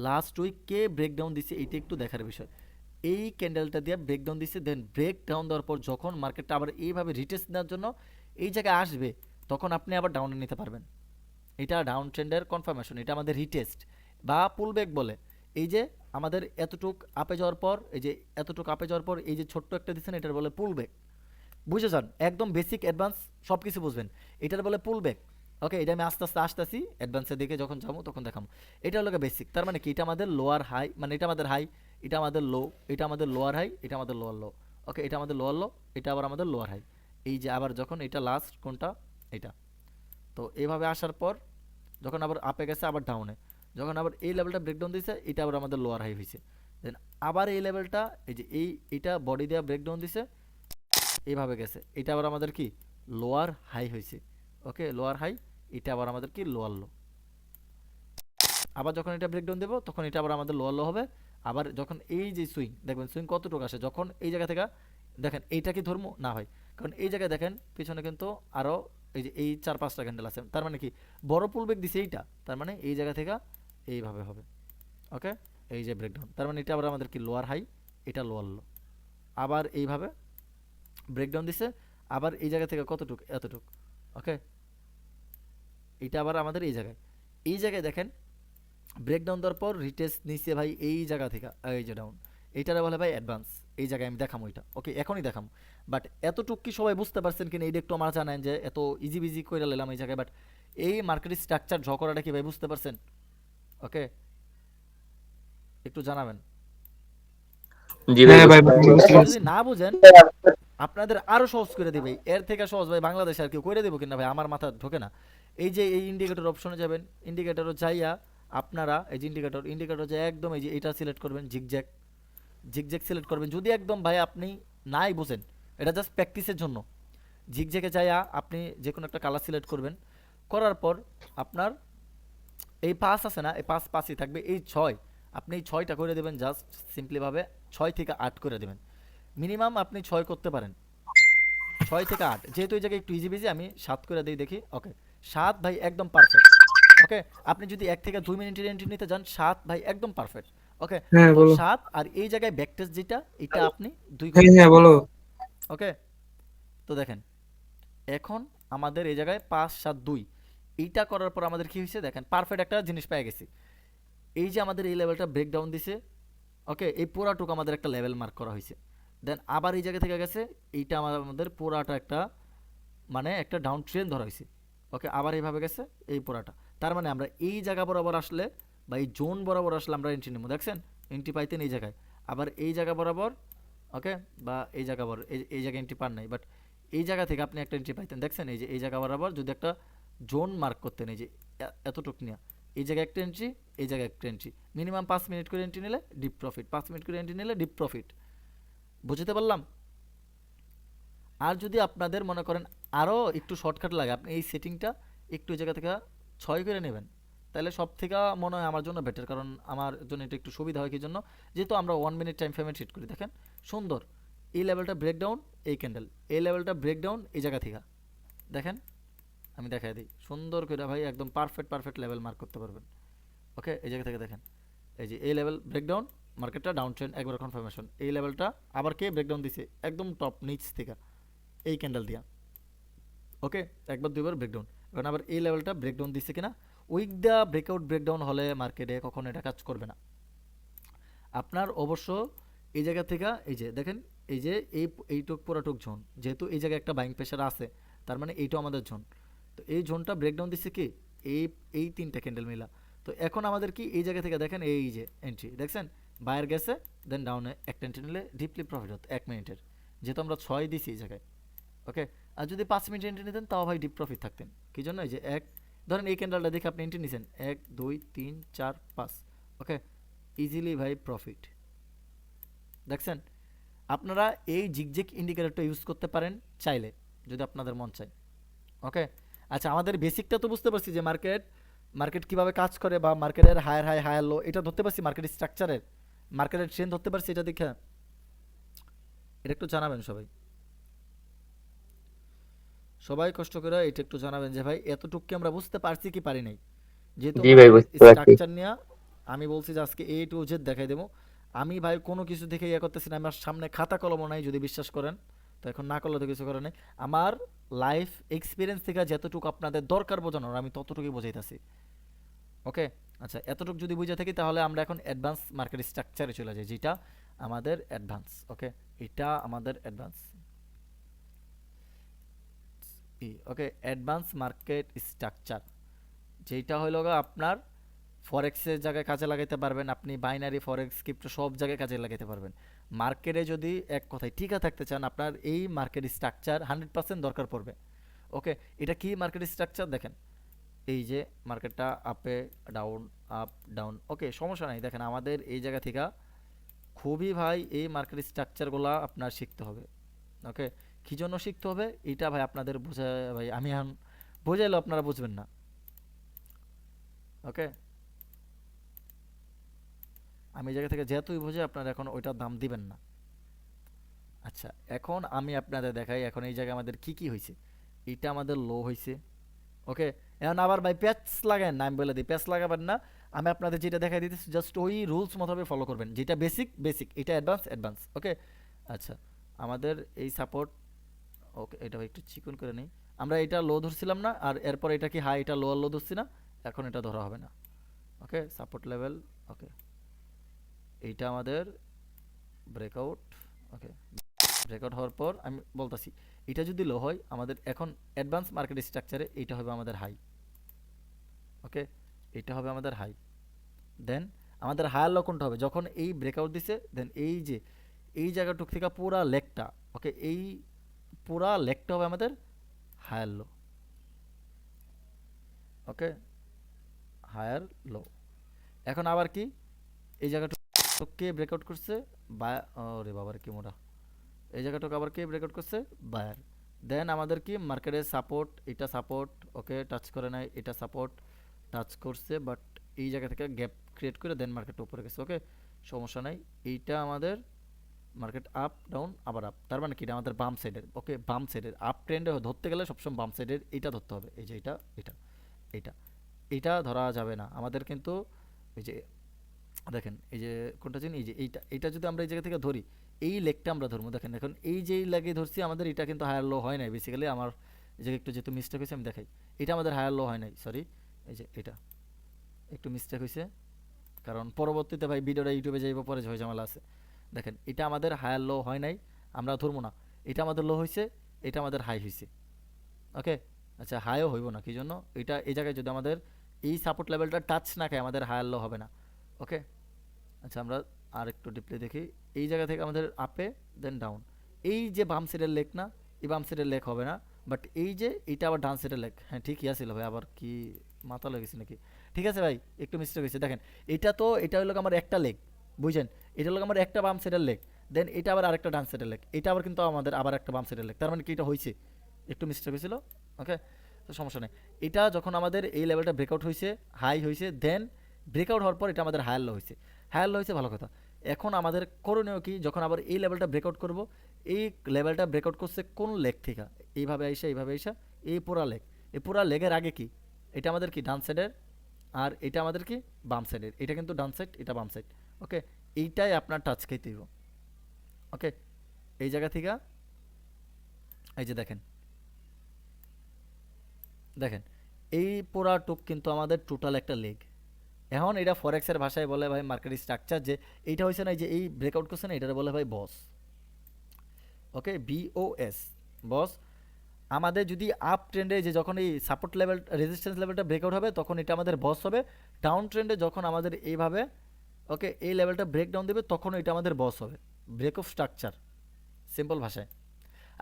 S1: লাস্ট উইক কে ব্রেকডাউন দিছে, এইটা একটু দেখার বিষয়। এই ক্যান্ডেলটা দিয়ে ব্রেকডাউন দিছে, দেন ব্রেকডাউন দেওয়ার পর যখন মার্কেটটা আবার এইভাবে রিটেস্ট নেওয়ার জন্য এই জায়গায় আসবে, তখন আপনি আবার ডাউনে নিতে পারবেন। এটা ডাউন ট্রেন্ডের কনফার্মেশন, এটা আমাদের রিটেস্ট বা পুলব্যাক বলে। এই যে আমাদের এতটুক আপে যাওয়ার পর, এই যে এতটুক আপে যাওয়ার পর এই যে ছোট্ট একটা দিচ্ছেন, এটার বলে পুলব্যাক। বুঝে যান, একদম বেসিক অ্যাডভান্স সব কিছু বুঝবেন, এটার বলে পুল ব্যাক। ওকে, এটা আমি আস্তে আস্তে আসতেছি, অ্যাডভান্সের দিকে যখন যাবো তখন দেখাবো। এটা হলো বেসিক, তার মানে কি এটা আমাদের লোয়ার হাই, মানে এটা আমাদের হাই, এটা আমাদের লো, এটা আমাদের লোয়ার হাই, এটা আমাদের লোয়ার লো। ওকে, এটা আমাদের লোয়ার লো, এটা আবার আমাদের লোয়ার হাই। এই যে আবার যখন এটা লাস্ট কোনটা, এটা। তো এইভাবে আসার পর যখন আবার আপে গেছে আবার ডাউনে, যখন আবার এই লেভেলটা ব্রেকডাউন দিয়েছে, এটা আবার আমাদের লোয়ার হাই হয়েছে। দেন আবার এই লেভেলটা, এই যে এইটা বডি দেওয়া ব্রেকডাউন দিছে, এইভাবে গেছে, এটা আবার আমাদের কি লোয়ার হাই হয়েছে। ওকে, লোয়ার হাই, এটা আবার আমাদের কি লোয়ার লো। আবার যখন এটা ব্রেকডাউন দেবো, তখন এটা আবার আমাদের লোয়ার লো হবে। আবার যখন এই যে সুইং, দেখবেন সুইং কতটুকু আসে, যখন এই জায়গা থেকে দেখেন এইটা কি ধর্ম না ভাই, কারণ এই জায়গায় দেখেন পিছনে কিন্তু আরও এই যে এই 4-5টা ক্যান্ডেল আছে, তার মানে কি বড় পুলব্যাক দিছে এইটা, তার মানে এই জায়গা থেকে এইভাবে হবে। ওকে, এই যে ব্রেকডাউন, তার মানে এটা আবার আমাদের কি লোয়ার হাই, এটা লোয়ার লো। আবার এইভাবে ব্রেকডাউন দিছে, আবার এই জায়গা থেকে কতটুক, এতটুক। ওকে, এটা আবার আমাদের এই জায়গায়, এই জায়গায় দেখেন ব্রেকডাউন দেওয়ার পর রিটেস্ট নিচে ভাই এই জায়গা থেকে, এই যে ডাউন, এইটারে বলে ভাই অ্যাডভান্স। এই জায়গায় আমি দেখাম ওইটা, ওকে এখনই দেখাম। বাট এতটুক কি সবাই বুঝতে পারছেন কিনা এইটা একটু আমার জানেন, যে এত ইজি বিজি করে নিলাম এই জায়গায়, বাট এই মার্কেটের স্ট্রাকচার ড্র করাটা কি ভাই বুঝতে পারছেন? ওকে, একটু জানাবেন।
S2: জি ভাই,
S3: হ্যাঁ ভাই,
S2: বুঝতে
S3: বুঝতে
S2: পারছি।
S1: আর
S3: পারছি।
S1: যদি না বুঝেন, আপনাদের আরো সহজ করে দিবে, এর থেকে সহজ ভাই বাংলাদেশে আর কেউ করে দেবো কিনা ভাই, আমার মাথা ঢোকে না। এই যে এই ইন্ডিকেটর অপশনে যাবেন, ইন্ডিকেটরও যাইয়া আপনারা এই যে ইন্ডিকেটর যে একদম এই যে এটা সিলেক্ট করবেন, জিগজ্যাগ, জিগজ্যাগ সিলেক্ট করবেন। যদি একদম ভাই আপনি নাই বুঝেন, এটা জাস্ট প্র্যাকটিসের জন্য, জিগজ্যাগে যাইয়া আপনি যে কোনো একটা কালার সিলেক্ট করবেন, করার পর আপনার এই পাঁচ আছে না, এই পাঁচই থাকবে, এই ছয়, আপনি এই ছয়টা করে দেবেন, জাস্ট সিম্পলিভাবে 6 থেকে 8 করে দেবেন। মিনিমাম আপনি 6 করতে পারেন, 6 থেকে 8, যেহেতু এই জায়গায় একটু ইজি বিজি, আমি 7 করে দিই দেখি। ওকে, 7 ভাই একদম পারফেক্ট। ওকে, আপনি যদি 1 থেকে 2 মিনিটের এন্ট্রি নিতে যান, 7 ভাই একদম পারফেক্ট। ওকে,
S3: হ্যাঁ
S1: তো
S3: বলো।
S1: 7, আর এই জায়গায় ব্যাকটেস্ট যেটা, এটা আপনি 2 করে
S3: হ্যাঁ
S1: দেবেন।
S3: হ্যাঁ বলো।
S1: ওকে, তো দেখেন এখন আমাদের এই জায়গায় 5-7-2, এইটা করার পর আমাদের কি হয়েছে দেখেন, পারফেক্ট একটা জিনিস পেয়ে গেছি। এই যে আমাদের এই লেভেলটা ব্রেকডাউন দিছে, ওকে, এই পুরাটুকু আমাদের একটা লেভেল মার্ক করা হয়েছে। দেন আবার এই জায়গা থেকে গেছে, এইটা আমাদের পুরাটা একটা, মানে একটা ডাউন ট্রেন ধরা হয়েছে। ওকে, আবার এইভাবে গেছে এই পুরাটা, তার মানে আমরা এই জায়গা বরাবর আসলে বা এই জোন বরাবর আসলে আমরা এন্ট্রি নেবো। দেখছেন এন্ট্রি পাইতেন এই জায়গায়, আবার এই জায়গা বরাবর। ওকে, বা এই জায়গা বরাবর, এই জায়গায় এন্ট্রি পান নাই, বাট এই জায়গা থেকে আপনি একটা এন্ট্রি পাইতেন। দেখছেন এই যে এই জায়গা বরাবর যদি একটা জোন মার্ক করতেন, এই যে এতটুক নিয়ে, এই জায়গায় একটা এন্ট্রি, এই জায়গায় একটা এন্ট্রি, মিনিমাম 5 মিনিট করে এন্ট্রি নিলে ডিপ প্রফিট, 5 মিনিট করে এন্ট্রি নিলে ডিপ প্রফিট। বুঝতে পারলাম? আর যদি আপনাদের মনে করেন আরও একটু শর্টকাট লাগে, আপনি এই সেটিংটা একটু এই জায়গা থেকে 6 করে নেবেন, তাহলে সব থেকে মনে হয় আমার জন্য বেটার, কারণ আমার জন্য এটা একটু সুবিধা হয় কি জন্য, যেহেতু আমরা 1 মিনিট টাইম ফ্রেমে সেট করি। দেখেন সুন্দর এই লেভেলটা ব্রেকডাউন, এই ক্যান্ডেল, এই লেভেলটা ব্রেকডাউন এই জায়গা থেকে, দেখেন আমি দেখাই দিই সুন্দর করে ভাই, একদম পারফেক্ট লেভেল মার্ক করতে পারবেন। ওকে, এই জায়গা থেকে দেখেন এই যে এই লেভেল ব্রেকডাউন, মার্কেটটা ডাউন ট্রেন্ড একবার কনফার্মেশন, এই লেভেলটা আবার কে ব্রেকডাউন দিছে একদম টপ নিচ থেকে এই ক্যান্ডেল দিয়া, ওকে একবার দুইবার ব্রেকডাউন। এখন আবার এই লেভেলটা ব্রেকডাউন দিছে কিনা, উইক দা ব্রেকআউট ব্রেকডাউন হলে মার্কেটে কখনো এটা কাজ করবে না। আপনার অবশ্য এই জায়গা থেকে এই যে দেখেন এই যে এইটুক পুরাটুক জোন, যেহেতু এই জায়গায় একটা বাইং প্রেশার আছে, তার মানে এইটাও আমাদের জোন। তো এই জোনটা ব্রেকডাউন দিচ্ছে কি এই এই তিনটা ক্যান্ডেল মিলা। তো এখন আমাদের কি এই জায়গা থেকে দেখেন এই যে এন্ট্রি দেখছেন, বায়ার গেছে দেন ডাউনে একটা এন্ট্রি নিলে ডিপলি প্রফিট হতো 1 মিনিটের, যেহেতু আমরা 6 দিছি এই জায়গায়, ওকে। আর যদি 5 মিনিট এন্ট্রি নিতেন তাও ভাই ডিপ প্রফিট থাকতেন। কি জন্য? এই যে এক ধরেন এই ক্যান্ডেলটা দেখে আপনি এন্ট্রি নিছেন 1 2 3 4 5, ওকে ইজিলি ভাই প্রফিট। দেখছেন আপনারা এই জিগজেগ ইন্ডিকেটরটা ইউজ করতে পারেন চাইলে, যদি আপনাদের মন চায়, ওকে। আচ্ছা আমাদের বেসিকটা তো বুঝতে পারছি যে মার্কেট কিভাবে কাজ করে বা মার্কেটের হায়ার হাই হায়ার লো এটা ধরতে পারছি, মার্কেট স্ট্রাকচারের মার্কেটের ট্রেন্ড ধরতে পারছি, এটা দেখে এটা একটু জানাবেন সবাই, সবাই কষ্ট করে এটা একটু জানাবেন যে ভাই এতটুকু আমরা বুঝতে পারছি কি পারি নাই। যেহেতু
S2: জি ভাই, বুঝতে পারছি।
S1: স্ট্রাকচার নিয়ে আমি বলছি যে আজকে A to Z দেখাই দেবো। আমি ভাই কোনো কিছু দেখে ইয়ে করতেছি না, আমার সামনে খাতা কলমও নাই, যদি বিশ্বাস করেন তো এখন না করলে তো কিছু করার নেই। আমার লাইফ এক্সপিরিয়েন্স থেকে যতটুকু আপনাদের দরকার বোঝানোর আমি ততটুকুই বোঝাইতেছি, ওকে। আচ্ছা এতটুকু যদি বুঝে থাকি তাহলে আমরা এখন অ্যাডভান্স মার্কেট স্ট্রাকচারে চলে যাই, যেটা আমাদের অ্যাডভান্স, ওকে এটা আমাদের অ্যাডভান্স ওকে অ্যাডভান্স মার্কেট স্ট্রাকচার, যেটা হলো আপনার ফরেক্সের জায়গায় কাজে লাগাইতে পারবেন, আপনি বাইনারি ফরেক্স ক্রিপ্টো সব জায়গায় কাজে লাগাইতে পারবেন। মার্কেটে যদি এক কথায় টিকা থাকতে চান আপনার এই মার্কেট স্ট্রাকচার 100% দরকার পড়বে, ওকে। এটা কি মার্কেট স্ট্রাকচার দেখেন, এই যে মার্কেটটা আপে ডাউন আপ ডাউন, ওকে সমস্যা নাই। দেখেন আমাদের এই জায়গা থেকে খুবই ভাই এই মার্কেট স্ট্রাকচারগুলো আপনার শিখতে হবে, ওকে। কী জন্য শিখতে হবে এটা ভাই আপনাদের বোঝা, ভাই আমি এখন বোঝাইলেও আপনারা বুঝবেন না, ওকে। আমি এই জায়গা থেকে যেহেতুই বুঝে আপনারা এখন ওইটার দাম দিবেন না। আচ্ছা এখন আমি আপনাদের দেখাই এখন এই জায়গায় আমাদের কি কি হয়েছে। এটা আমাদের লো হয়েছে, ওকে। এখন আবার ভাই প্যাচ লাগান না, আমি বলে দিই প্যাচ লাগাবেন না, আমি আপনাদের যেটা দেখাই দিতেছি জাস্ট ওই রুলস মোতাবেক ফলো করবেন, যেটা বেসিক বেসিক, এটা অ্যাডভান্স অ্যাডভান্স, ওকে। আচ্ছা আমাদের এই সাপোর্ট, ওকে এটা একটু চিকন করে নিই, আমরা এটা লো ধরছিলাম না, আর এরপর এটা কি হাই, এটা লো আর লো ধরছি না, এখন এটা ধরা হবে না, ওকে সাপোর্ট লেভেল, ওকে এইটা আমাদের ব্রেকআউট, ওকে ব্রেকআউট হওয়ার পর আমি বলতেছি এটা যদি লো হয় আমাদের এখন অ্যাডভান্স মার্কেট স্ট্রাকচারে এইটা হবে আমাদের হাই, ওকে এটা হবে আমাদের হাই। দেন আমাদের হায়ার লো কোনটা হবে যখন এই ব্রেকআউট দিছে, দেন এই যে এই জায়গাটুক থেকে পুরা লেগটা, ওকে এই পুরা লেগটা হবে আমাদের হায়ার লো, ওকে হায়ার লো। এখন আবার কি এই জায়গাটুককে ব্রেকআউট করছে বা ওরে বাবার কি মোটা, এই জায়গাটুকু আবার কে ব্রেকআউট করছে বায়ার। দেন আমাদের কি মার্কেটের সাপোর্ট, এটা সাপোর্ট, ওকে টাচ করে নাই, এটা সাপোর্ট টাচ করছে বাট এই জায়গা থেকে গ্যাপ ক্রিয়েট করে দেন মার্কেট উপরে গেছে, ওকে সমস্যা নাই। এইটা আমাদের মার্কেট আপ ডাউন আবার আপ, তার মানে কি এটা আমাদের বাম সাইডের, ওকে বাম সাইডের আপ ট্রেন্ডে ধরতে গেলে সবসময় বাম সাইডের এইটা ধরতে হবে, এই যে এটা এটা এটা এটা ধরা যাবে না আমাদের কিন্তু। এই যে দেখেন এই যে কোনটা জানি, এই যে এইটা যদি আমরা এই জায়গা থেকে ধরি এই লেগটা আমরা ধরবো, দেখেন এখন এই যে লেগে ধরছি আমাদের এটা কিন্তু হায়ার লো হয় নাই বেসিক্যালি, আমার এই জায়গায় একটু যেহেতু মিস্টেক হয়েছে আমি দেখাই, এটা আমাদের হায়ার লো হয় নাই, সরি এই যে এটা একটু মিস্টেক হয়েছে, কারণ পরবর্তীতে ভাই ভিডিওটা ইউটিউবে যাইব পরে ঝয় ঝামেলা আছে। দেখেন এটা আমাদের হায়ার লো হয় নাই, আমরা ধরবো না, এটা আমাদের লো হয়েছে, এটা আমাদের হাই হয়েছে, ওকে। আচ্ছা হাইও হইব না, কি জন্য এটা এই জায়গায় যদি আমাদের এই সাপোর্ট লেভেলটা টাচ না খায় আমাদের হায়ার লো হবে না, ওকে। আচ্ছা আমরা আর একটু ডিপলি দেখি, এই জায়গা থেকে আমাদের আপে দেন ডাউন, এই যে বাম সাইডের লেগ না, এই বাম সাইডের লেগ হবে না, বাট এই যে এটা আবার ডান সাইডের লেগ, হ্যাঁ ঠিকই আছিল ভাই, আবার কি মাথা লেগেছে নাকি, ঠিক আছে ভাই একটু মিস্টেক হয়েছে। দেখেন এটা তো এটা হলো আমার একটা লেগ, বুঝছেন এটা হলো আমার একটা বাম সাইডের লেগ, দেন এটা আবার আরেকটা ডান সাইডের লেগ, এটা আবার কিন্তু আমাদের আবার একটা বাম সাইডের লেগ, তার মানে কি এটা হয়েছে একটু মিস্টেক হয়েছিল, ওকে তো সমস্যা নেই। এটা যখন আমাদের এই লেভেলটা ব্রেকআউট হয়েছে হাই হয়েছে, দেন ব্রেকআউট হওয়ার পর এটা আমাদের হায়ার লো হয়েছে, হায়ার লো হয়েছে ভালো কথা। এখন আমাদের করণীয় কি, যখন আবার এই লেভেলটা ব্রেকআউট করব, এই লেভেলটা ব্রেকআউট করছে কোন লেগ থেকে, এইভাবে আইসা এই পুরা লেগ, এই পুরা লেগের আগে কি এটা আমাদের কি ডান সাইডের আর এটা আমাদের কি বাম সাইডের, এটা কিন্তু ডান সাইড, এটা বাম সাইড। ওকে, এইটাই আপনার টাচ খাইতে হইব। ওকে, এই জায়গা থেকে এই যে দেখেন দেখেন এই পুরা টুক কিন্তু আমাদের টোটাল একটা লেগ। এখন এটা ফরেক্সের ভাষায় বলে ভাই মার্কেট স্ট্রাকচার, যে এইটা হয়েছে না, এই যে এই ব্রেকআউট করছে না, এটা বলে ভাই বস। ওকে, বিওএস, বস। আমাদের যদি আপ ট্রেন্ডে যে যখন এই সাপোর্ট লেভেল রেজিস্ট্যান্স লেভেলটা ব্রেকআউট হবে তখন এটা আমাদের বস হবে। ডাউন ট্রেন্ডে যখন আমাদের এইভাবে ওকে এই লেভেলটা ব্রেক ডাউন দেবে তখন এটা আমাদের বস হবে। ব্রেক অফ স্ট্রাকচার, সিম্পল ভাষায়।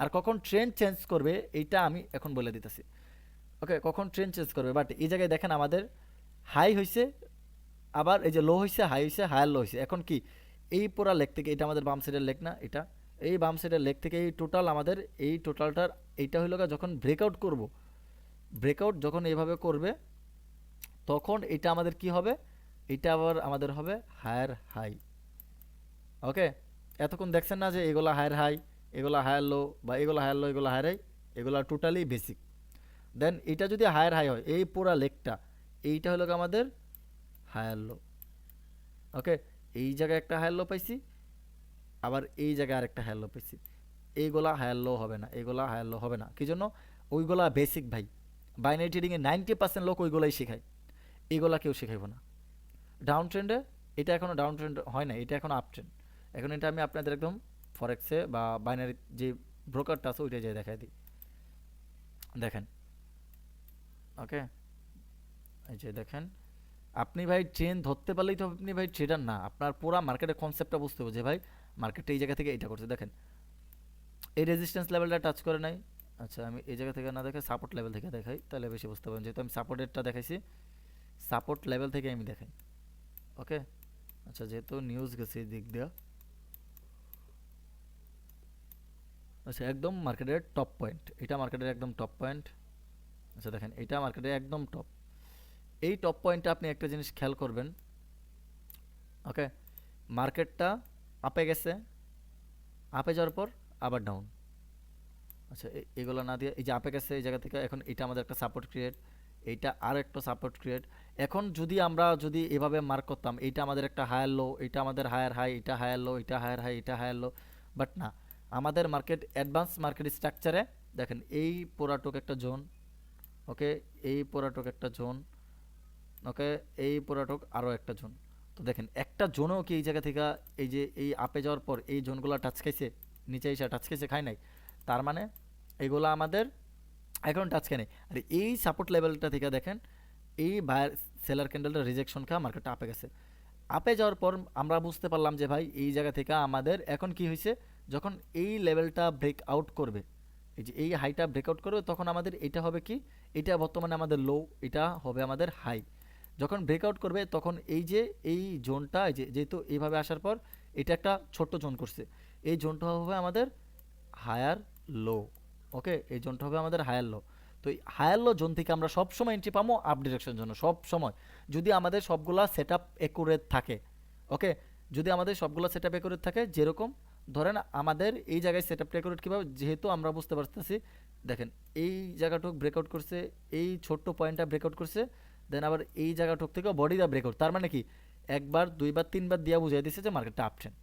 S1: আর কখন ট্রেন্ড চেঞ্জ করবে এইটা আমি এখন বলে দিতেছি। ওকে, কখন ট্রেন্ড চেঞ্জ করবে, বাট এই জায়গায় দেখেন আমাদের হাই হয়েছে, আবার এই যে লো হয়েছে, হাই হয়েছে, হায়ার লো হয়েছে। এখন কি এই পুরা লেগ থেকে, এটা আমাদের বাম সাইডের লেগ না, এটা এই বাম সাইডের লেগ থেকে এই টোটাল আমাদের এই টোটালটার এইটা হইল গা যখন ব্রেকআউট করব, ব্রেকআউট যখন এইভাবে করবে তখন এটা আমাদের কি হবে, এটা আবার আমাদের হবে হায়ার হাই। ওকে, এতক্ষণ দেখছেন না যে এগুলা হায়ার হাই, এগুলা হায়ার লো, বা এগুলা হায়ার লো, এগুলা হায়ার হাই, এগুলা টোটালি বেসিক। দেন এটা যদি হায়ার হাই হয়, এই পুরা লেগটা এইটা হলো গিয়ে আমাদের হায়ার লো। ওকে, এই জায়গায় একটা হায়ার লো পাইছি, আবার এই জায়গায় আরেকটা হায়ার লো পাইছি। এইগুলা হায়ার লো হবে না, এইগুলা হায়ার লো হবে না, কি জন্য? ওইগুলা বেসিক ভাই। বাইনারি ট্রেডিংয়ে 90% লোক ওইগুলাই শেখায়, এইগুলা কেউ শেখাইব না। ডাউন ট্রেন্ডে এটা এখনও ডাউন ট্রেন্ড হয় না, এটা এখন আপ ট্রেন্ড। এখন এটা আমি আপনাদের একদম ফরেক্সে বা বাইনারি যে ব্রোকারটা আছে ওইটাই যাই দেখাই দিই। দেখেন, ওকে, এই যে দেখেন, আপনি ভাই ট্রেন ধরতে পারলেই তো আপনি ভাই ট্রেডার না, আপনার পুরো মার্কেটের কনসেপ্টটা বুঝতে হবে যে ভাই মার্কেটটা এই জায়গা থেকে এটা করছে। দেখেন এই রেজিস্ট্যান্স লেভেলটা টাচ করে নাই। আচ্ছা, আমি এই জায়গা থেকে না দেখে সাপোর্ট লেভেল থেকে দেখাই, তাহলে বেশি বুঝতে পারেন, যেহেতু আমি সাপোর্টেরটা দেখাইছি, সাপোর্ট লেভেল থেকে আমি দেখাই। ওকে, আচ্ছা, যেহেতু নিউজ গেছে এই দিক দিয়ে, আচ্ছা একদম মার্কেটের টপ পয়েন্ট, এটা মার্কেটের একদম টপ পয়েন্ট। আচ্ছা দেখেন, এটা মার্কেটের একদম টপ। এই টপ পয়েন্টে আপনি একটা জিনিস খেয়াল করবেন। ওকে, মার্কেটটা আপে গেছে, আপে যাওয়ার পর আবার ডাউন। আচ্ছা, এগুলো না দিয়ে এই যে আপে গেছে এই জায়গা থেকে, এখন এটা আমাদের একটা সাপোর্ট ক্রিয়েট, এইটা আর একটা সাপোর্ট ক্রিয়েট। এখন যদি আমরা যদি এভাবে মার্ক করতাম, এইটা আমাদের একটা হায়ার লো, এটা আমাদের হায়ার হাই, এটা হায়ার লো, এটা হায়ার হাই, এটা হায়ার লো, বাট না, আমাদের মার্কেট অ্যাডভান্স মার্কেট স্ট্রাকচারে দেখেন এই পোরাটোক একটা জোন। ওকে, এই পোরাটোক একটা জোন। ওকে, এই পোরাটোক আরও একটা জোন। তো দেখেন একটা জোনও কি এই জায়গা থেকে এই যে এই আপে যাওয়ার পর এই জোনগুলো টাচ খাইছে, নিচে এসে টাচ খাইছে, খায় নাই, তার মানে এগুলো আমাদের এখন টাচ খায় নাই। আর এই সাপোর্ট লেভেলটা থেকে দেখেন এই বায়ার সেলার ক্যান্ডেলটা রিজেকশন খাওয়া মার্কেটটা আপে গেছে। আপে যাওয়ার পর আমরা বুঝতে পারলাম যে ভাই এই জায়গা থেকে আমাদের এখন কি হয়েছে, যখন এই লেভেলটা ব্রেক আউট করবে, এই যে এই হাইটা ব্রেকআউট করবে, তখন আমাদের এটা হবে কি, এটা বর্তমানে আমাদের লো, এটা হবে আমাদের হাই। যখন ব্রেকআউট করবে তখন এই যে এই জোনটা, এই যে যেহেতু এইভাবে আসার পর এটা একটা ছোট্ট জোন করছে, এই জোনটা হবে আমাদের হায়ার লো। ওকে, এই জোনটা হবে আমাদের হায়ার লো। তো এই হায়ার লো জোন থেকে আমরা সব সময় এন্ট্রি পাবো আপ ডিরেকশন জন্য, সব সময়, যদি আমাদের সবগুলা সেট আপ একুরেট থাকে। ওকে, যদি আমাদের সবগুলো সেট আপ একুরেট থাকে, যেরকম ধরেন আমাদের এই জায়গায় সেট আপটা একুরেট কীভাবে, যেহেতু আমরা বুঝতে পারতেছি, দেখেন এই জায়গাটুক ব্রেকআউট করছে, এই ছোট্ট পয়েন্টটা ব্রেকআউট করছে, দেন আবার এই জায়গাটুক থেকে বডি দা ব্রেকআউট, তার মানে কি একবার দুইবার তিনবার দিয়া বুঝাই দিচ্ছে যে মার্কেটটা আপ ট্রেন্ড।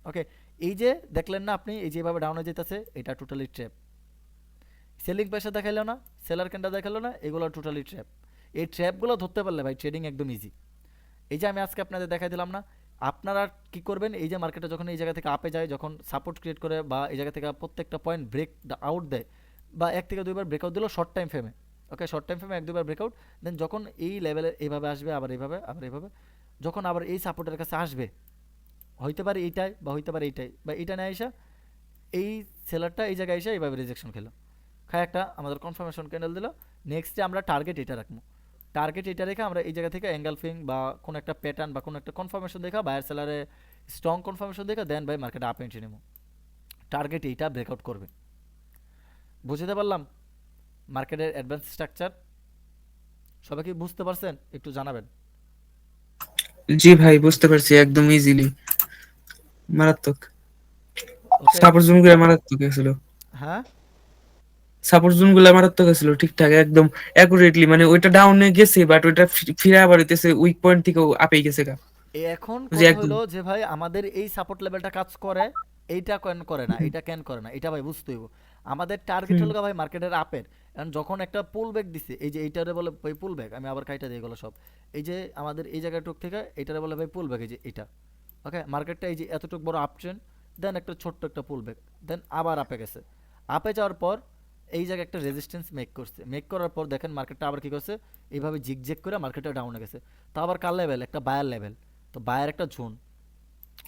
S1: ওকে, এই যে দেখলেন না আপনি, এই যেভাবে ডাউন হয়ে যেতেছে, এটা টোটালি ট্র্যাপ। সেলিং প্রেশার দেখাইলো না, সেলার ক্যান্ডেল দেখালো না, এগুলো টোটালি ট্র্যাপ। এই ট্র্যাপগুলো ধরতে পারলে ভাই ট্রেডিং একদম ইজি। এই যে আমি আজকে আপনাদের দেখাই দিলাম না, আপনারা কি করবেন, এই যে মার্কেটে যখন এই জায়গা থেকে আপে যায়, যখন সাপোর্ট ক্রিয়েট করে বা এই জায়গা থেকে প্রত্যেকটা পয়েন্ট ব্রেক আউট দেয়, বা এক থেকে দুইবার ব্রেকআউট দিল শর্ট টাইম ফ্রেমে। ওকে, শর্ট টাইম ফ্রেমে এক দুইবার ব্রেকআউট, দেন যখন এই লেভেলে এইভাবে আসবে, আবার এইভাবে, আবার এইভাবে, যখন আবার এই সাপোর্টের কাছে আসবে, হইতে পারে এইটাই বা হইতে পারে এইটাই, বা এইটা না এসে এই সেলারটা এই জায়গায় এসে এইভাবে রিজেকশন খেলো, খায় একটা আমাদের কনফার্মেশন ক্যান্ডেল দিল। নেক্সটে আমরা টার্গেট এটা রাখবো, টার্গেট এটা রেখে আমরা এই জায়গা থেকে অ্যাঙ্গেলফিং বা কোনো একটা প্যাটার্ন বা কোনো একটা কনফার্মেশন দেখা, বায়ার সেলারে স্ট্রং কনফার্মেশন দেখা, দেন ভাই মার্কেটে আপ এন্ট্রি নেব। টার্গেট এইটা ব্রেকআউট করবে। বুঝতে পারলাম মার্কেটের অ্যাডভান্স স্ট্রাকচার? সবাই কি বুঝতে পারছেন? একটু জানাবেন।
S5: জি ভাই, বুঝতে পারছি একদম ইজিলি। মারাত্মক
S1: ওকে,
S5: সাপোর্ট জুম করে মারাত্মক ছিল।
S1: হ্যাঁ
S5: সাপোর্ট জোন গুলা মারাত্মক ছিল ঠিকঠাক একদম অ্যাকুরেটলি, মানে ওইটা ডাউনে গেছে বাট ওইটা ফিরে আবার হইতেছে উইক পয়েন্ট থেকে আপে গেছে গা।
S1: এখন
S5: যে
S1: কথা
S5: একদম
S1: হলো যে ভাই আমাদের এই সাপোর্ট লেভেলটা কাজ করে, এইটা কেন করে না, এইটা কেন করে না, এটা ভাই বুঝতে হইব। আমাদের টার্গেট
S5: হুম
S1: হলো গা ভাই মার্কেটের আপের। কারণ যখন একটা পুল ব্যাক দিছে, এই যে এইটারে বলে ভাই পুল ব্যাক, আমি আবার কাইটা দিই এগুলো সব। এই যে আমাদের এই জায়গাটুক থেকে এইটারে বলে ভাই পুল ব্যাক, এই যে এটা। ওকে, মার্কেটটা এই যে এতটুক বড় আপ ট্রেন্ড, দেন একটা ছোট্ট একটা পুল ব্যাক, দেন আবার আপে গেছে। আপে যাওয়ার পর এই জায়গায় একটা রেজিস্ট্যান্স মেক করছে, মেক করার পর দেখেন মার্কেটটা আবার কি করছে, এইভাবে জিগজেগ করে মার্কেটটা ডাউনে গেছে। তো আবার কার লেভেল, একটা বায়ার লেভেল। তো বায়ার একটা জোন,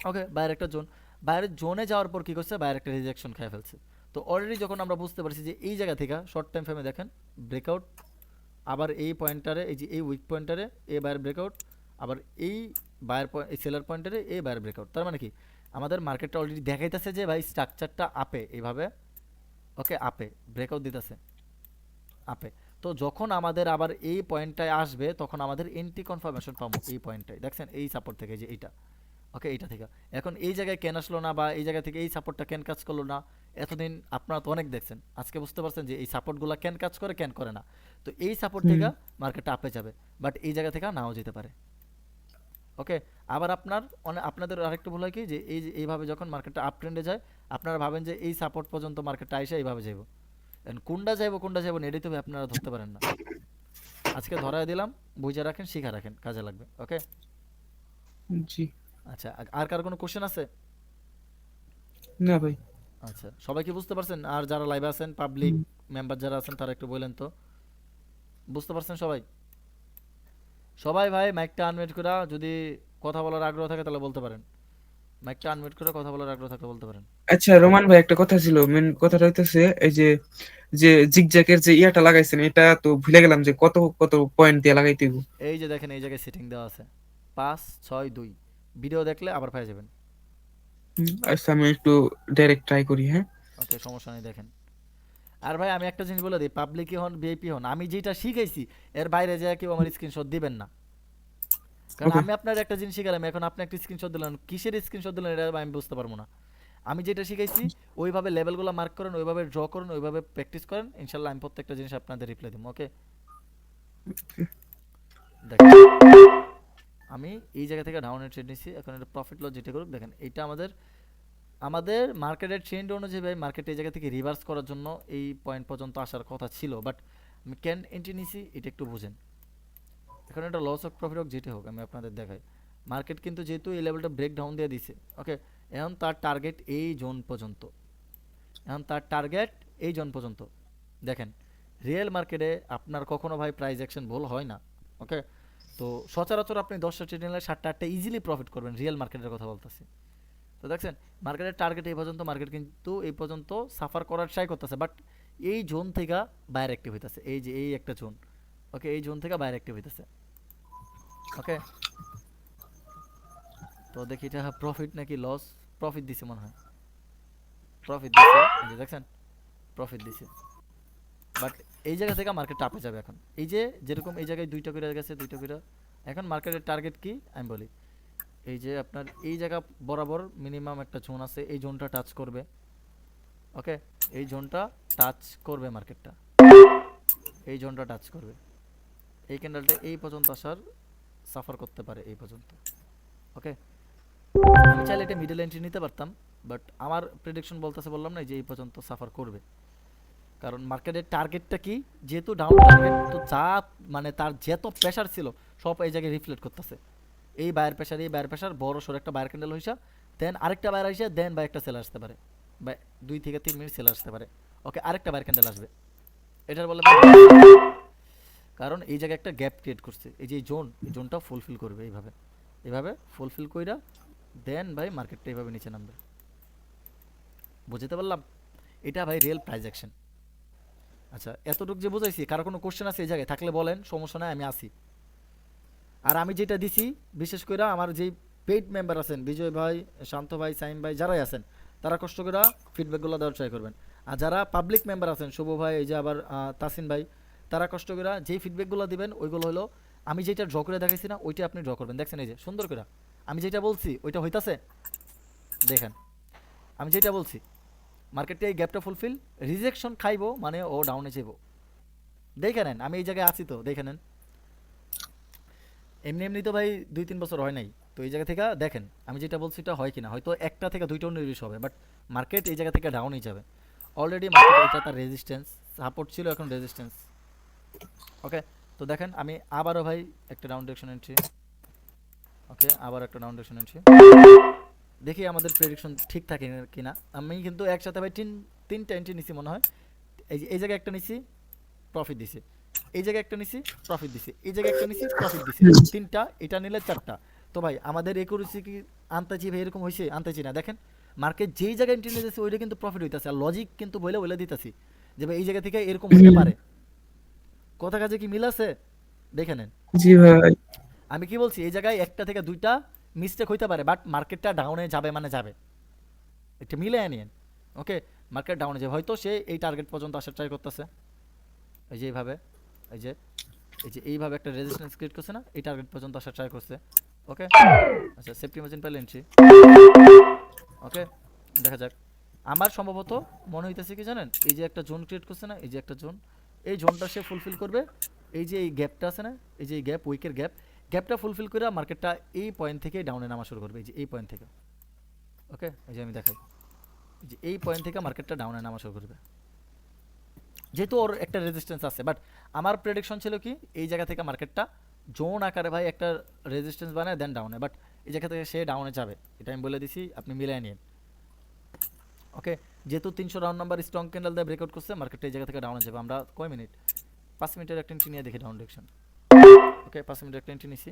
S1: ওকে বায়ার একটা জোন, বায়ারের জোনে যাওয়ার পর কি করছে, বায়ার একটা রিজেকশন খেয়ে ফেলছে। তো অলরেডি যখন আমরা বুঝতে পারছি যে এই জায়গা থেকে শর্ট টাইম ফ্রেমে দেখেন ব্রেকআউট, আবার এই পয়েন্টারে এই যে এই উইক পয়েন্টারে এ বায়ার ব্রেকআউট, আবার এই বায়ার এই সেলার পয়েন্টারে এ বায়ার ব্রেকআউট। তার মানে কি আমাদের মার্কেটটা অলরেডি দেখাইতেছে যে ভাই স্ট্রাকচারটা আপে এইভাবে, ওকে আপে ব্রেকআউট দিতেছে আপে। তো যখন আমাদের আবার এই পয়েন্টটায় আসবে তখন আমাদের এন্ট্রি কনফার্মেশন পাবো এই পয়েন্টটায়, দেখছেন এই সাপোর্ট থেকে যে এইটা, ওকে এইটা থেকে। এখন এই জায়গায় কেন আসলো না, বা এই জায়গা থেকে এই সাপোর্টটা কেন কাজ করলো না, এতদিন আপনারা তো অনেক দেখছেন, আজকে বুঝতে পারছেন যে এই সাপোর্টগুলো কেন কাজ করে কেন করে না। তো এই সাপোর্ট
S5: হুম
S1: থেকে মার্কেটটা আপে যাবে, বাট এই জায়গা থেকে নাও যেতে পারে। ওকে, আবার আপনাদের আরেকটু ভুল হয় কি যে এই যে এইভাবে যখন মার্কেটটা আপ ট্রেন্ডে যায়, আপনারা ভাবেন যে এই সাপোর্ট পর্যন্ত মার্কেটটা আইসা এইভাবে যাইব, কোনটা যাইব না এটাই তো আপনারা ধরতে পারেন না। আজকে ধরায় দিলাম, বুঝে রাখেন, শিখা রাখেন, কাজে লাগবে। ওকে,
S5: জি
S1: আচ্ছা আর কার কোনো কোশ্চেন আছে?
S5: না ভাই।
S1: আচ্ছা, সবাই কি বুঝতে পারছেন? আর যারা লাইভে আছেন পাবলিক
S5: হুম,
S1: মেম্বার যারা আছেন তারা একটু বলেন তো, বুঝতে পারছেন সবাই? সবাই ভাই মাইকটা আনমিউট করে যদি কথা বলার আগ্রহ থাকে তাহলে বলতে পারেন। মাইকটা আনমিউট করে কথা বলার আগ্রহ থাকলে বলতে পারেন।
S5: আচ্ছা রোমান ভাই একটা কথা ছিল, মেন কথাটা হইতেছে এই যে যে জিগজ্যাকের যে ইয়াটা লাগাইছেন এটা তো ভুলে গেলাম যে কত কত পয়েন্ট দিয়ে লাগাইতে হইব।
S1: এই যে দেখেন এই জায়গায় সেটিং দেওয়া আছে 5 6 2, ভিডিও দেখলে আবার পেয়ে যাবেন।
S5: আচ্ছা আমি একটু ডাইরেক্ট ট্রাই করি, হ্যাঁ।
S1: ওকে, সমস্যা নেই, দেখেন। আর ভাই আমি একটা জিনিস বলে দিই, পাবলিকই হন ভিআইপি হন, আমি যেটা শিখাইছি এর বাইরে যায় কেউ আমার স্ক্রিনশট দিবেন না। কারণ
S5: ওকে
S1: আমি আপনার একটা জিনিস শিখালাম, এখন আপনি একটা স্ক্রিনশট দিলেন, কিসের স্ক্রিনশট দিলেন এটা আমি বুঝতে পারবো না। আমি যেটা শিখাইছি ওইভাবে লেভেলগুলো মার্ক করেন, ওইভাবে ড্র করেন, ওইভাবে প্র্যাকটিস করেন, ইনশাল্লাহ আমি প্রত্যেকটা জিনিস আপনাদের রিপ্লাই দিব। ওকে, দেখেন আমি এই জায়গা থেকে ডাউনের ট্রেড নিচ্ছি, এখন এটা প্রফিট লস যেটা করুক। দেখেন এইটা আমাদের আমাদের মার্কেটের ট্রেন্ড অনুযায়ী ভাই মার্কেট এই জায়গা থেকে রিভার্স করার জন্য এই পয়েন্ট পর্যন্ত আসার কথা ছিল, বাট আমি কেন এন্ট্রি নিছি এটা একটু বুঝেন। এখন এটা লস হোক প্রফিট হোক যেটা হোক আমি আপনাদের দেখাই, মার্কেট কিন্তু যেহেতু এই লেভেলটা ব্রেক ডাউন দিয়ে দিছে, ওকে এখন তার টার্গেট এই জোন পর্যন্ত, এখন তার টার্গেট এই জোন পর্যন্ত। দেখেন রিয়েল মার্কেটে আপনার কখনো ভাই প্রাইস অ্যাকশন ভুল হয় না। ওকে, তো সচরাচর আপনি 10টা ট্রেড নিলে 7টা 8টা ইজিলি প্রফিট করবেন, রিয়েল মার্কেটের কথা বলতেছি। তো দেখছেন মার্কেটের টার্গেট এই পর্যন্ত, মার্কেট কিন্তু এই পর্যন্ত সাফার করার ট্রাই করতেছে, বাট এই জোন থেকে বাইরে অ্যাক্টিভ হইতেছে, এই যে এই একটা জোন, ওকে এই জোন থেকে বাইরে অ্যাক্টিভ হইতেছে। ওকে, তো দেখি এটা প্রফিট নাকি লস, প্রফিট দিছে মনে হয়, প্রফিট দিছে, এই যে দেখছেন প্রফিট দিছে। বাট এই জায়গা থেকে মার্কেট আপে যাবে এখন, এই যে যেরকম এই জায়গায় দুইটা করে গেছে, দুইটা করে। এখন মার্কেটের টার্গেট কি আমি বলি, এই যে আপনার এই জায়গা বরাবর মিনিমাম একটা জোন আছে, এই জোনটা টাচ করবে। ওকে, এই জোনটা টাচ করবে মার্কেটটা, এই জোনটা টাচ করবে, এই ক্যান্ডেলটা এই পর্যন্ত আসার সাফার করতে পারে এই পর্যন্ত। ওকে, আমি চাইলে এটা মিডল এন্ট্রি নিতে পারতাম, বাট আমার প্রেডিকশন বলতেছে, বললাম না যে এই পর্যন্ত সাফার করবে। কারণ মার্কেটের টার্গেটটা কি, যেহেতু ডাউন টার্গেট, তো যা মানে তার যত প্রেশার ছিল সব এই জায়গায় রিফ্লেক্ট করতেছে। এই বায়ার প্রেশার, এই বায়ার প্রেশার, বড় সড়ো একটা বায়ার ক্যান্ডেল হইসা দেন আরেকটা বায়ার হইসা দেন বা একটা সেল আসতে পারে, বা 2 থেকে 3 মিনিট সেল আসতে পারে। ওকে, আরেকটা বায়ার ক্যান্ডেল আসবে, এটার বলে কারণ এই জায়গায় একটা গ্যাপ ক্রিয়েট করছে, এই যে জোন, এই জোনটা ফুলফিল করবে এইভাবে, এভাবে ফুলফিল কইরা দেন ভাই মার্কেটটা এইভাবে নিচে নামবে। বুঝতে পারলাম? এটা ভাই রিয়েল প্রাইস অ্যাকশন। আচ্ছা, এতটুকু যে বুঝাইছি, কারো কোনো কোশ্চেন আছে এই জায়গায় থাকলে বলেন, সমস্যা নাই আমি আসি। আর আমি যেটা দিছি বিশেষ করে আমার যেই পেইড মেম্বার আছেন, বিজয় ভাই, শান্ত ভাই, সাইম ভাই, যারাই আছেন তারা কষ্ট করে ফিডব্যাকগুলো দেওয়ার ট্রাই করবেন। আর যারা পাবলিক মেম্বার আছেন, শুভ ভাই, এই যে আবার তাসিন ভাই, তারা কষ্ট করে যেই ফিডব্যাকগুলো দিবেন ওইগুলো হলো আমি যেটা ড্র করে দেখাইছি না ওইটা আপনি ড্র করবেন। দেখছেন এই যে সুন্দর করে আমি যেটা বলছি ওইটা হইতাছে, দেখেন আমি যেটা বলছি মার্কেটে এই গ্যাপটা ফুলফিল, রিজেকশন খাইবো মানে ও ডাউনে যাবো। দেখে নেন আমি এই জায়গায় আছি তো, দেখে নেন। এমনি এমনি তো ভাই 2-3 বছর হয় নাই, তো এই জায়গা থেকে দেখেন আমি যেটা বলছি এটা হয় কিনা। হয়তো একটা থেকে দুইটা নির্বিষ হবে, বাট মার্কেট এই জায়গা থেকে ডাউনই যাবে। অলরেডি মার্কেট এটা তার রেজিস্ট্যান্স, সাপোর্ট ছিল, এখন রেজিস্ট্যান্স। ওকে, তো দেখেন আমি আবারও ভাই একটা ডাউন ডিরেকশন এন্ট্রি। ওকে, আবার একটা ডাউন ডিরেকশন এন্ট্রি। দেখি আমাদের প্রেডিকশন ঠিক থাকে কিনা। আমি কিন্তু একসাথে ভাই তিনটা এন্ট্রি নিছি মনে হয়। এই জায়গায় একটা নিছি, প্রফিট দিছে। এই জায়গায় একটা নিছি, প্রফিট দিছে। এই জায়গায় একটা নিছি, প্রফিট দিছে। তিনটা, এটা নিলে চারটা। তো ভাই আমাদের একুরেসি কি আনতেছি ভাই এরকম হয়েছে? আনতেছি না। দেখেন মার্কেট যেই জায়গায় এন্ট্রি নিতেছে ওইটা কিন্তু প্রফিট হইতেছে, আর লজিক কিন্তু বলে বলে দিতেছি যে ভাই এই জায়গা থেকে এরকম হতে পারে। কথা কাজে কি মিল আছে? দেখে নেন
S5: জি ভাই।
S1: আমি কি বলছি, এই জায়গায় একটা থেকে দুইটা মিস্টেক হইতে পারে, বাট মার্কেটটা ডাউনে যাবে মানে যাবে, এটা মিলে নিয়েন। ওকে, মার্কেট ডাউনে যাবে, হয়তো সে এই টার্গেট পর্যন্ত আসার ট্রাই করতেছে, এই যে এইভাবে, এই যে এইভাবে একটা রেজিস্ট্যান্স ক্রিয়েট করছে না, এই টার্গেট পর্যন্ত আসার ট্রাই করছে। ওকে, আচ্ছা সেফটি মার্জিন পাইলে এন্ট্রি। ওকে, দেখা যাক। আমার সম্ভবত মনে হইতেছে কি জানেন, এই যে একটা জোন ক্রিয়েট করছে না, এই যে একটা জোন, এই জোনটা সে ফুলফিল করবে। এই যে এই গ্যাপটা আছে না, এই যে এই গ্যাপ, উইকের গ্যাপটা ফুলফিল করে মার্কেটটা এই পয়েন্ট থেকে ডাউনে নামা শুরু করবে, এই যে এই পয়েন্ট থেকে। ওকে, এই যে আমি দেখাই, এই যে এই পয়েন্ট থেকে মার্কেটটা ডাউনে নামা শুরু করবে, যেহেতু ওর একটা রেজিস্ট্যান্স আছে। বাট আমার প্রেডিকশন ছিল কি, এই জায়গা থেকে মার্কেটটা জোন আকারে ভাই একটা রেজিস্ট্যান্স বানায় দেন ডাউনে, বাট এই জায়গা থেকে সে ডাউনে যাবে, এটা আমি বলে দিছি, আপনি মিলিয়ে নিন। ওকে, যেহেতু 300 রাউন্ড নাম্বার স্ট্রং ক্যান্ডেল দিয়ে ব্রেকআউট করছে, মার্কেটটা এই জায়গা থেকে ডাউনে যাবে। আমরা কয় মিনিট, 5 মিনিটের একটা এন্ট্রি নিয়ে দেখি ডাউন ডিরেকশন। ওকে, 5 মিনিটের একটা এন্ট্রি নিছি,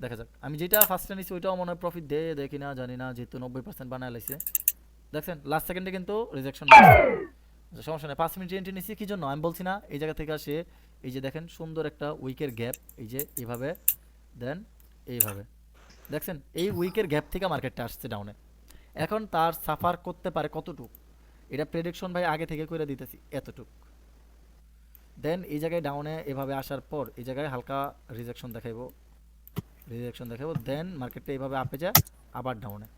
S1: দেখা যাক। আমি যেটা ফার্স্টে নিছি ওইটাও মনে হয় প্রফিট দেয় দেখি না জানি না, যেহেতু 90% বানায় লাইছে। দেখছেন লাস্ট সেকেন্ডে কিন্তু রিজেকশন। সমস্যা নেই, 5 মিনিট এন্ট্রি নিছি কি জন্য আমি বলছি না, এই জায়গা থেকে আসে, এই যে দেখেন সুন্দর একটা উইকের গ্যাপ, এই যে এইভাবে, দেন এইভাবে, দেখছেন এই উইকের গ্যাপ থেকে মার্কেটটা আসছে ডাউনে। এখন তার সাফার করতে পারে কতটুক, এটা প্রেডিকশন ভাই আগে থেকে করে দিতেছি এতটুক। দেন এই জায়গায় ডাউনে এভাবে আসার পর এই জায়গায় হালকা রিজেকশন দেখাইবো, দেন মার্কেটটা এইভাবে আপে যায় আবার ডাউনে,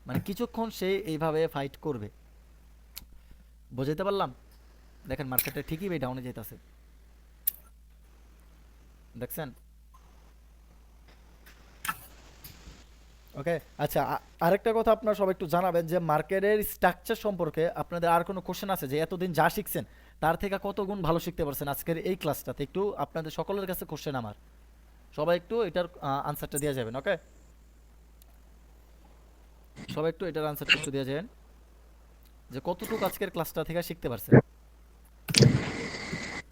S1: মানে কিছুক্ষণ সে এইভাবে ফাইট করবে। বুঝাইতে পারলাম? দেখেন মার্কেটটা ঠিকই ভাই ডাউনে যেতেছে, দেখছেন? ওকে, আচ্ছা আরেকটা কথা আপনারা সবাই একটু জানাবেন যে মার্কেটের স্ট্রাকচার সম্পর্কে আপনাদের আর কোনো কোশ্চেন আছে, যে এতদিন যা শিখছেন তার থেকে কত গুণ ভালো শিখতে পারছেন আজকের এই ক্লাসটাতে? একটু আপনাদের সকলের কাছে কোশ্চেন আমার, সবাই একটু এটার আনসারটা দিয়ে যাবেন। ওকে, সবাই একটু এটার আনসারটা একটু দিয়ে যাবেন যে কতটুকু আজকের ক্লাসটা থেকে শিখতে পারছেন।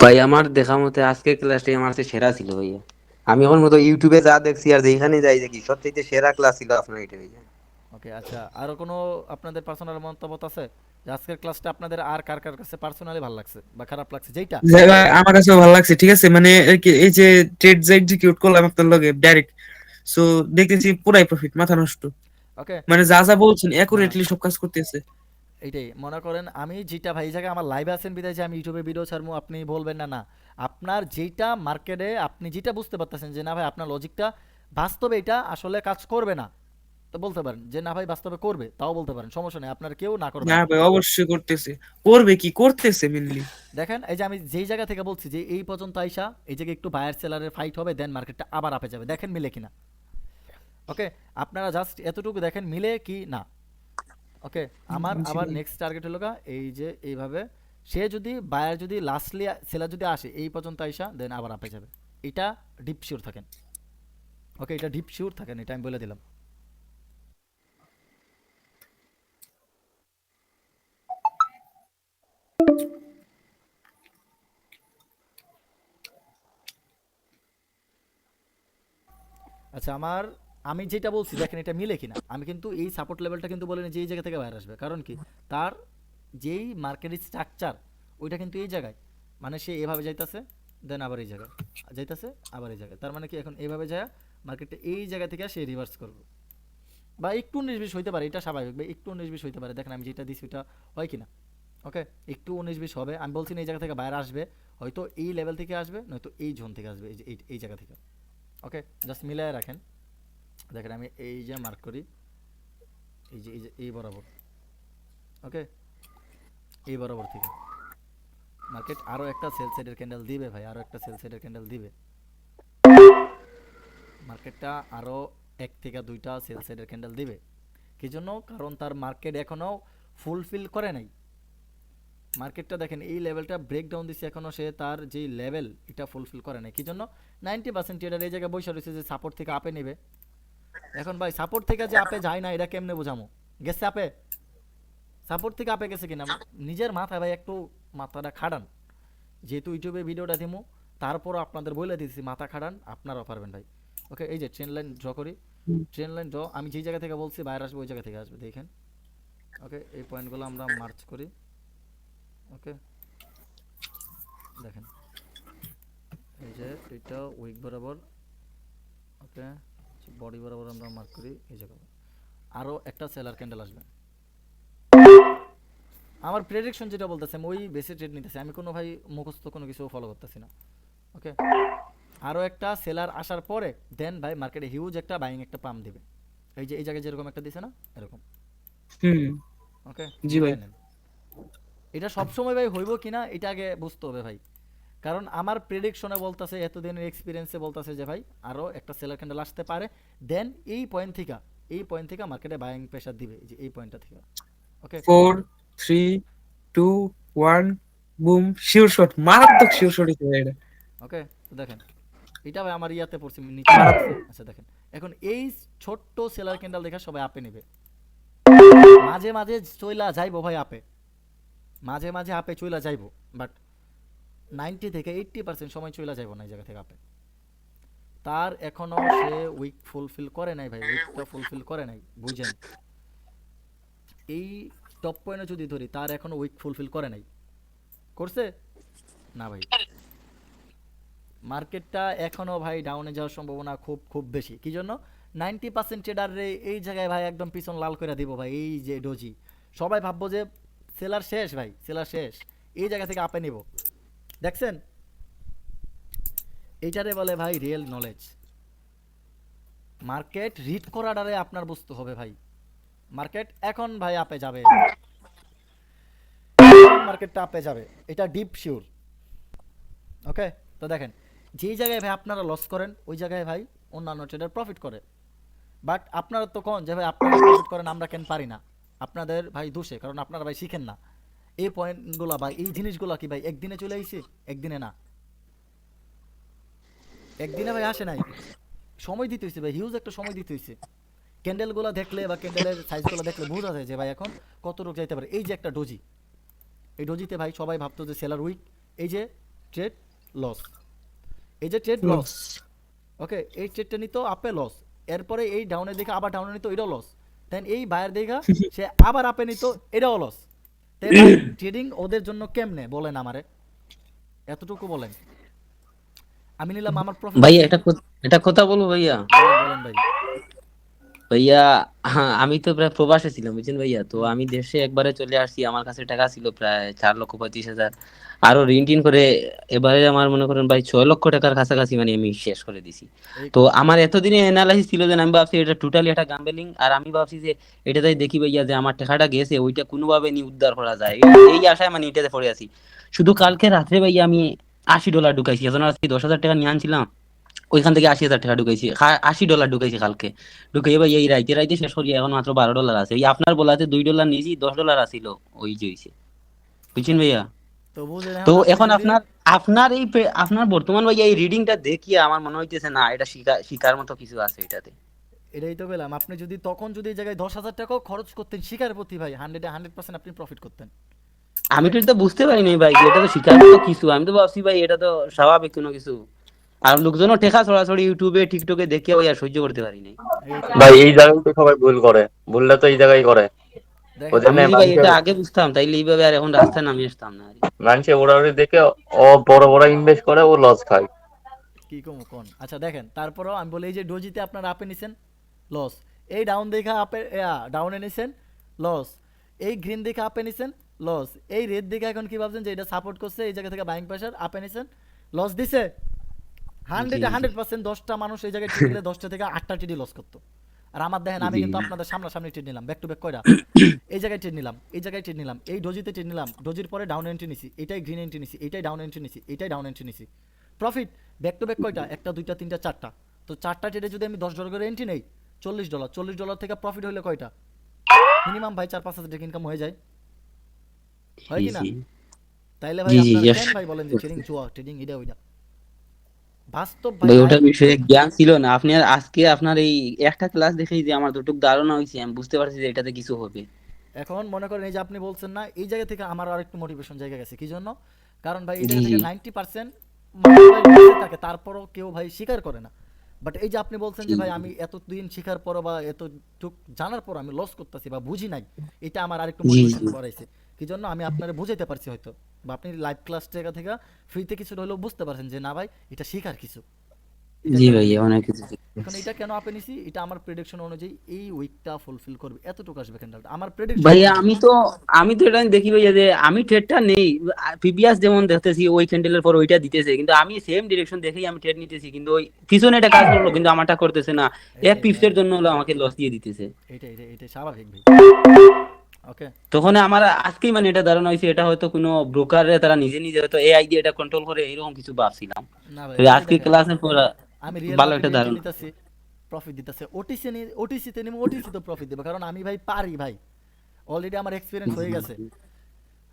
S6: ভাই আমার দেখা মতে আজকের ক্লাসটাই আমার কাছে সেরা ছিল ভাইয়া। আমি এখন মতো ইউটিউবে যা দেখছি আর যেখানে যাই দেখি সবচেয়ে সেরা ক্লাস ছিল আপনার এটা ভাইয়া।
S1: ওকে, আচ্ছা আরও কোনো আপনাদের পার্সোনাল মতামত আছে যে আজকের ক্লাসটা আপনাদের আর কার কার কাছে পার্সোনালি ভালো লাগছে বা খারাপ লাগছে যেইটা?
S5: যাই ভাই, আমার কাছেও ভালো লাগছে, ঠিক আছে, মানে এই যে ট্রেড যে এক্সিকিউট করলাম আপনার লগে ডাইরেক্ট, সো দেখতেছি পুরাই প্রফিট, মাথা নষ্ট।
S1: ওকে,
S5: মানে যা যা বলছেন
S1: হ্যাঁ
S5: অ্যাকুরেটলি সব কাজ করতেছে।
S1: এইটাই মনে করেন, আমি যেটা ভাই এই জায়গায় আমার লাইভে আছেন বিদায় যে আমি ইউটিউবে ভিডিও ছাড়বো আপনি বলবেন না না, আপনার যেটা মার্কেটে আপনি যেটা বুঝতে পারতেছেন যে না ভাই আপনার লজিকটা বাস্তবে এটা আসলে কাজ করবে না, তো বলতে পারেন যে না ভাই বাস্তবে করবে, তাও বলতে পারেন, সমস্যা নেই, আপনার কেউ না করবে
S5: না
S1: না।
S5: ভাই অবশ্যই করতেছে, করবে কি করতেছে মেনলি।
S1: দেখেন এই যে আমি যেই জায়গা থেকে বলছি যে এই পর্যন্ত আইসা এই জায়গায় একটু বায়ার সেলারের ফাইট হবে, দেন মার্কেটটা আবার আপে যাবে, দেখেন মিলে কিনা। ওকে, আপনারা জাস্ট এতটুকু দেখেন মিলে কি না। ওকে, আমার
S5: জি
S1: আবার
S5: ভাই।
S1: নেক্সট টার্গেট হলো গা এই যে এইভাবে, সে যদি বায়ার যদি লাস্টলি সেলার যদি আসে এই পর্যন্ত আইসা দেন আবার আপে যাবে, এটা ডিপ শিওর থাকেন। ওকে, এটা ডিপ শিওর থাকেন, এটা আমি বলে দিলাম। আচ্ছা আমি যেটা বলছি দেখেন এটা মিলে কিনা। আমি কিন্তু এই সাপোর্ট লেভেলটা কিন্তু বলিনি যে এই জায়গা থেকে বাইরে আসবে, কারণ কি তার যেই মার্কেটের স্ট্রাকচার ওইটা কিন্তু এই জায়গায়, মানে সে এভাবে যাইতাছে দেন আবার এই জায়গায় যাইতাছে আবার এই জায়গায়, তার মানে কি এখন এইভাবে যায় মার্কেটটা এই জায়গা থেকে সে রিভার্স করবে, বা একটু 19-20 হইতে পারে, এটা স্বাভাবিক, বা একটু 19-20 হইতে পারে। দেখেন আমি যেটা দিচ্ছি ওইটা হয় কিনা। ওকে, একটু 19-20 হবে, আমি বলছি না এই জায়গা থেকে বাইরে আসবে, হয়তো এই লেভেল থেকে আসবে নয়তো এই জোন থেকে আসবে, এই যে এই জায়গা থেকে। ওকে, জাস্ট মিলায় রাখেন। দেখেন আমি এই যে মার্ক করি, এই যে এই বরাবর। ওকে, এই বরাবর থেকে মার্কেট আরো একটা সেল সাইডের ক্যান্ডেল দিবে ভাই, আরো একটা সেল সাইডের ক্যান্ডেল দিবে। মার্কেটটা আরো এক থেকে দুইটা সেল সাইডের ক্যান্ডেল দিবে। কি জন্য? কারণ তার মার্কেট এখনো ফুলফিল করে নাই। মার্কেটটা দেখেন এই লেভেলটা ব্রেকডাউন দিচ্ছে, এখনো সে তার যেই লেভেল এটা ফুলফিল করে নাই। কি জন্য? 90% ট্রেডার এই জায়গায় বসে রয়েছে যে সাপোর্ট থেকে আপে নেবে। এখন ভাই সাপোর্ট থেকে যে আপে যায় না এটা কেমনে বোঝামো? গেছে আপে, সাপোর্ট থেকে আপে গেছে কিনা নিজের মাথায় ভাই একটু মাথাটা খাটান। যেহেতু ইউটিউবে ভিডিওটা দিমু তারপরও আপনাদের বলে দিচ্ছি মাথা খাটান, আপনারাও পারবেন ভাই। ওকে, এই যে ট্রেন লাইন ড্র করি, ট্রেন লাইন ড্র আমি যেই জায়গা থেকে বলছি বাইরে আসবে ওই জায়গা থেকে আসবে দেখেন। ওকে, এই পয়েন্টগুলো আমরা মার্চ করি। ওকে দেখেন এই যে এটা উইক বরাবর, ওকে বডি বরাবর আমরা মার্ক করি এই জায়গা। আরও একটা সেলার ক্যান্ডেল আসবে। আমার প্রেডিকশন যেটা বলতেছে আমি ওই বেসে ট্রেড নিতেছি, আমি কোনো ভাই মুখস্থ কোনো কিছু ফলো করতেছি না। ওকে, আরও একটা সেলার আসার পরে দেন ভাই মার্কেটে হিউজ একটা বাইং একটা পাম্প দিবে। এই যে এই জায়গায় যেরকম একটা দিছে না এরকম। ওকে
S5: জি ভাই।
S1: এটা সবসময় ভাই হইব কিনা এটা আগে বুঝতে হবে ভাই, কারণ আমার প্রেডিকশনে বলতেছে এতদিনের এক্সপিরিয়েন্সে বলতেছে যে ভাই আরও একটা সেলার ক্যান্ডেল আসতে পারে। দেন এই পয়েন্ট থেকে মার্কেটে বাইং প্রেশার দিবে, এই যে এই পয়েন্টটা থেকে। ওকে
S5: 4 3 2 1 বুম, শিওর শট, মারাত্মক শিওর শট হইছে ভাই এটা।
S1: ওকে তো দেখেন এটা ভাই আমার ইয়াতে পড়ছে নিচে পড়ছে। আচ্ছা দেখেন এখন এই ছোট্ট সেলার ক্যান্ডেল দেখে সবাই আপে নেবে, মাঝে মাঝে চইলা যাইবো ভাই আপে, মাঝে মাঝে আপে চইলা যাইবো, বাট 90 থেকে 80% সময় চইলা যাইবো না এই জায়গা থেকে আপে। তার এখনো সে উইক ফুলফিল করে নাই ভাই, উইকটা ফুলফিল করে নাই, বুঝেন? এই টপ পয়েন্টে যদি ধরি তার এখনো উইক ফুলফিল করে নাই, করছে না ভাই। মার্কেটটা এখনো ভাই ডাউনে যাওয়ার সম্ভাবনা খুব খুব বেশি। কি জন্য? 90% ট্রেডারে এই জায়গায় ভাই একদম পিছন লাল করে দিব ভাই। এই যে ডোজি সবাই ভাববো যে সেলার শেষ ভাই, সেলার শেষ, এই জায়গা থেকে আপে নিব। দেখছেন এইটারে বলে ভাই রিয়েল নলেজ। মার্কেট রিড করাটারে আপনার বুঝতে হবে ভাই। মার্কেট এখন ভাই আপে যাবে, মার্কেটটা আপে যাবে, এটা ডিপ শিওর। ওকে তো দেখেন যেই জায়গায় ভাই আপনারা লস করেন ওই জায়গায় ভাই অন্যান্য ট্রেডার প্রফিট করে। বাট আপনারা তো কোন যে ভাই আপনারা প্রফিট করেন আমরা কেন পারি না? আপনাদের ভাই দোষে, কারণ আপনারা ভাই শিখেন না। এই পয়েন্টগুলো বা এই জিনিসগুলো কি ভাই একদিনে চলে আইছে? একদিনে না, একদিনে ভাই আসে নাই, সময় দিতে হয়েছে ভাই, হিউজ একটা সময় দিতে হয়েছে। ক্যান্ডেলগুলো দেখলে বা ক্যান্ডেলের সাইজগুলো দেখলে বোঝা যায় যে ভাই এখন কত রোগ যাইতে পারে। এই যে একটা ডোজি, এই ডোজিতে ভাই সবাই ভাবতো যে সেলার উইক, এই যে ট্রেড লস, এই যে ট্রেড লস। ওকে এই ট্রেডটা নিত আপে লস, এরপরে এই ডাউনে দেখে আবার ডাউনে নিত এটাও লস, দেন এই বায়ার দেখা সে আবার আপে নিত এটাও লস। তাই ট্রেডিং ওদের জন্য কেমনে বলেন আমারে, এতটুকু বলেন। আমি নিলাম আমার প্রফিট।
S6: ভাইয়া একটা কথা বলবো ভাইয়া।
S1: বলেন ভাই।
S6: ভাইয়া হ্যাঁ, আমি তো প্রায় প্রবাসে ছিলাম বুঝছেন ভাইয়া, তো আমি দেশে একবারে চলে আসছি, আমার কাছে টাকা ছিল প্রায় 4,25,000, আরো ঋণ টিন করে এবারে আমার মনে করেন ভাই 6 লক্ষ টাকার কাছাকাছি মানে আমি শেষ করে দিছি।
S1: এই
S6: তো আমার এতদিনে অ্যানালাইসিস ছিল যে আমি ভাবছি এটা টোটালি একটা গাম্বেলিং, আর আমি ভাবছি যে এটাতেই দেখি ভাইয়া যে আমার টাকাটা গেছে ওইটা কোনোভাবে নি উদ্ধার করা যায়, এই আশায় মানে এটাতে পড়ে আছি। শুধু কালকে রাত্রে ভাইয়া আমি $80 ঢুকাইছি, এখন আজকে 10,000 টাকা নিয়ে আনছিলাম, ওইখান থেকে 80,000 টাকা ঢুকাইছি, $80 ঢুকাইছি কালকে, ঢুকাই ভাই এই রাইতে শেষ করি, এখন মাত্র $12 আছে। এই আপনার বলাতে $2 নিয়েছি, $10 আসিল, ওই যে হইছে বুঝছেন ভাইয়া।
S1: তো বুঝেন
S6: তো
S1: আপনি
S6: এখন
S1: যদি
S6: আপনার আপনার বর্তমান ভাইয়া এই রিডিংটা দেখিয়ে আমার মনে হইতেছে না এটা শিকার মতো কিছু আছে এটাতে।
S1: এটাই তো বললাম, আপনি যদি তখন যদি এই জায়গায় 10,000 টাকাও খরচ করতেন শিকার প্রতি ভাই 100% আপনি প্রফিট করতেন।
S6: আমি তো এটা বুঝতে পারিনি ভাই যে এটা তো শিকার মতো কিছু, আমি তো ভাবছি ভাই এটা তো স্বাভাবিক কোনো কিছু, আর লোকজনও টেকা ছড়াছড়ি ইউটিউবে টিকটকে দেখে ভাই আর সহ্য করতে পারি নাই।
S1: এই তো
S2: ভাই এই জায়গায় তো সবাই ভুল করে, ভুলটা তো এই জায়গায় করে।
S1: দেখেন
S2: ওই জন্য
S6: আমি যদি ভাই এটা আগে বুঝতাম তাইলে এইভাবে আর এখন রাস্তায় নামিয়ে আসতাম না আর কি।
S2: মানুষে ওরা দেখে ও বড় বড় ইনভেস্ট করে, ও লস খায়।
S1: কি কম কোন। আচ্ছা দেখেন তারপরেও আমি বলি এই যে ডোজিতে আপনারা আপে নিছেন লস, এই ডাউন দেখা আপে ডাউনে নিছেন লস, এই গ্রিন দেখে আপে নিছেন লস, এই রেড দেখে এখন কি ভাবছেন যে এটা সাপোর্ট করছে এই জায়গা থেকে বাইং প্রেসার আপে নিছেন লস দিছে। 100% 10টা মানুষ এই জায়গায় টিকলে 10টা থেকে 8টা টিডি লস করতো। আর আমার দেখেন আমি
S6: জি।
S1: কিন্তু আপনাদের সামনাসামনি ট্রেড নিলাম ব্যাক টু ব্যাক কয়টা, এই জায়গায় ট্রেড নিলাম, এই জায়গায় ট্রেড নিলাম, এই ডোজিতে ট্রেড নিলাম, ডোজির পরে ডাউন এন্ট্রি নিছি, এটাই গ্রিন এন্ট্রি নিছি, এটাই ডাউন এন্ট্রি নিছি, এটাই ডাউন এন্ট্রি নিছি। প্রফিট ব্যাক টু ব্যাক কয়টা, একটা দুইটা তিনটা চারটা, তো চারটা ট্রেডে যদি আমি $10 করে এন্ট্রি নেই, $40 থেকে প্রফিট হলে কয়টা, মিনিমাম ভাই 4-5 হাজার টাকা ইনকাম হয়ে যায়, হয়
S6: জি
S1: কি না?
S6: জি
S1: তাইলে ভাই
S6: জি জি
S1: আপনারা
S6: just
S1: কেন ভাই বলেন যে ট্রেডিং জুয়া, ট্রেডিং এটা ওইটা, বাস্তব ভাই
S6: ভাই
S1: লাইভ।
S6: ওটার বিষয়ে জ্ঞান ছিল না। আপনি আর আজকে আপনার এই একটা ক্লাস দেখেই যে আমার যতটুকু ধারণা হয়েছে আমি বুঝতে পারছি যে এটাতে কিছু হবে।
S1: এখন মনে করেন এই যে আপনি বলছেন না, এই জায়গা থেকে আমার আরেকটু মোটিভেশন জায়গা গেছে কি জন্য, কারণ ভাই এই
S6: জি
S1: জায়গা
S6: জি
S1: থেকে 90% মানুষ ভাই লসে থাকে, তারপরও কেউ ভাই স্বীকার করে না। বাট এই যে আপনি বলছেন যে
S6: জি
S1: ভাই আমি এতদিন শেখার পর বা এতটুক জানার পর আমি লস করতেছি বা বুঝি নাই, এটা আমার আরেকটু
S6: জি
S1: মোটিভেশন
S6: জি
S1: বাড়াইছে। কি জন্য আমি আপনারে বুঝাইতে পারছি হয়তো, বা আপনি লাইভ ক্লাস জায়গা থেকে ফ্রিতে কিছু হলেও বুঝতে পারছেন যে না ভাই এটা শেখার কিছু, এটা
S6: জি
S1: দেখেন
S6: ভাই
S1: এই যে।
S6: অনেক কিছু
S1: এখন এটা কেন আপে নিছি, এটা আমার প্রেডিকশন অনুযায়ী এই উইকটা ফুলফিল করবে, এতটুকু আসবে ক্যান্ডেলটা আমার প্রেডিকশন
S6: ভাইয়া।
S1: অনুযায়ী।
S6: আমি তো এটা দেখি ভাইয়া যে আমি ট্রেডটা নেই প্রিভিয়াস যেমন দেখতেছি ওই ক্যান্ডেলের পর ওইটা দিতেছে, কিন্তু আমি সেম ডিরেকশন দেখেই আমি ট্রেড নিতেছি, কিন্তু ওই পিছনে এটা কাজ করলো কিন্তু আমারটা করতেছে না। এক
S1: এটাই
S6: পিপসের
S1: ভাই,
S6: জন্য হলো আমাকে লস দিয়ে দিতেছে।
S1: এটাই স্বাভাবিক ভাই। ওকে।
S6: তখন আমার আজকেই মানে এটা ধারণা হয়েছে এটা হয়তো কোনো ব্রোকারে তারা নিজে নিজে হয়তো এআই দিয়ে এটা কন্ট্রোল করে, এরকম কিছু ভাবছিলাম।
S1: না ভাই
S6: তো
S1: এই যে
S6: আজকে
S1: দেখেন,
S6: ক্লাসের পর
S1: আমি রিয়েল
S6: ভালো একটা
S1: মার্কেটে এন্ট্রি
S6: ধারণা।
S1: নিতেছি, প্রফিট দিতেছে, ওটিসি নিয়ে ওটিসিতে নিব, ওটিসি তো প্রফিট দেবে, কারণ আমি ভাই পারি ভাই, অলরেডি আমার এক্সপিরিয়েন্স হয়ে গেছে।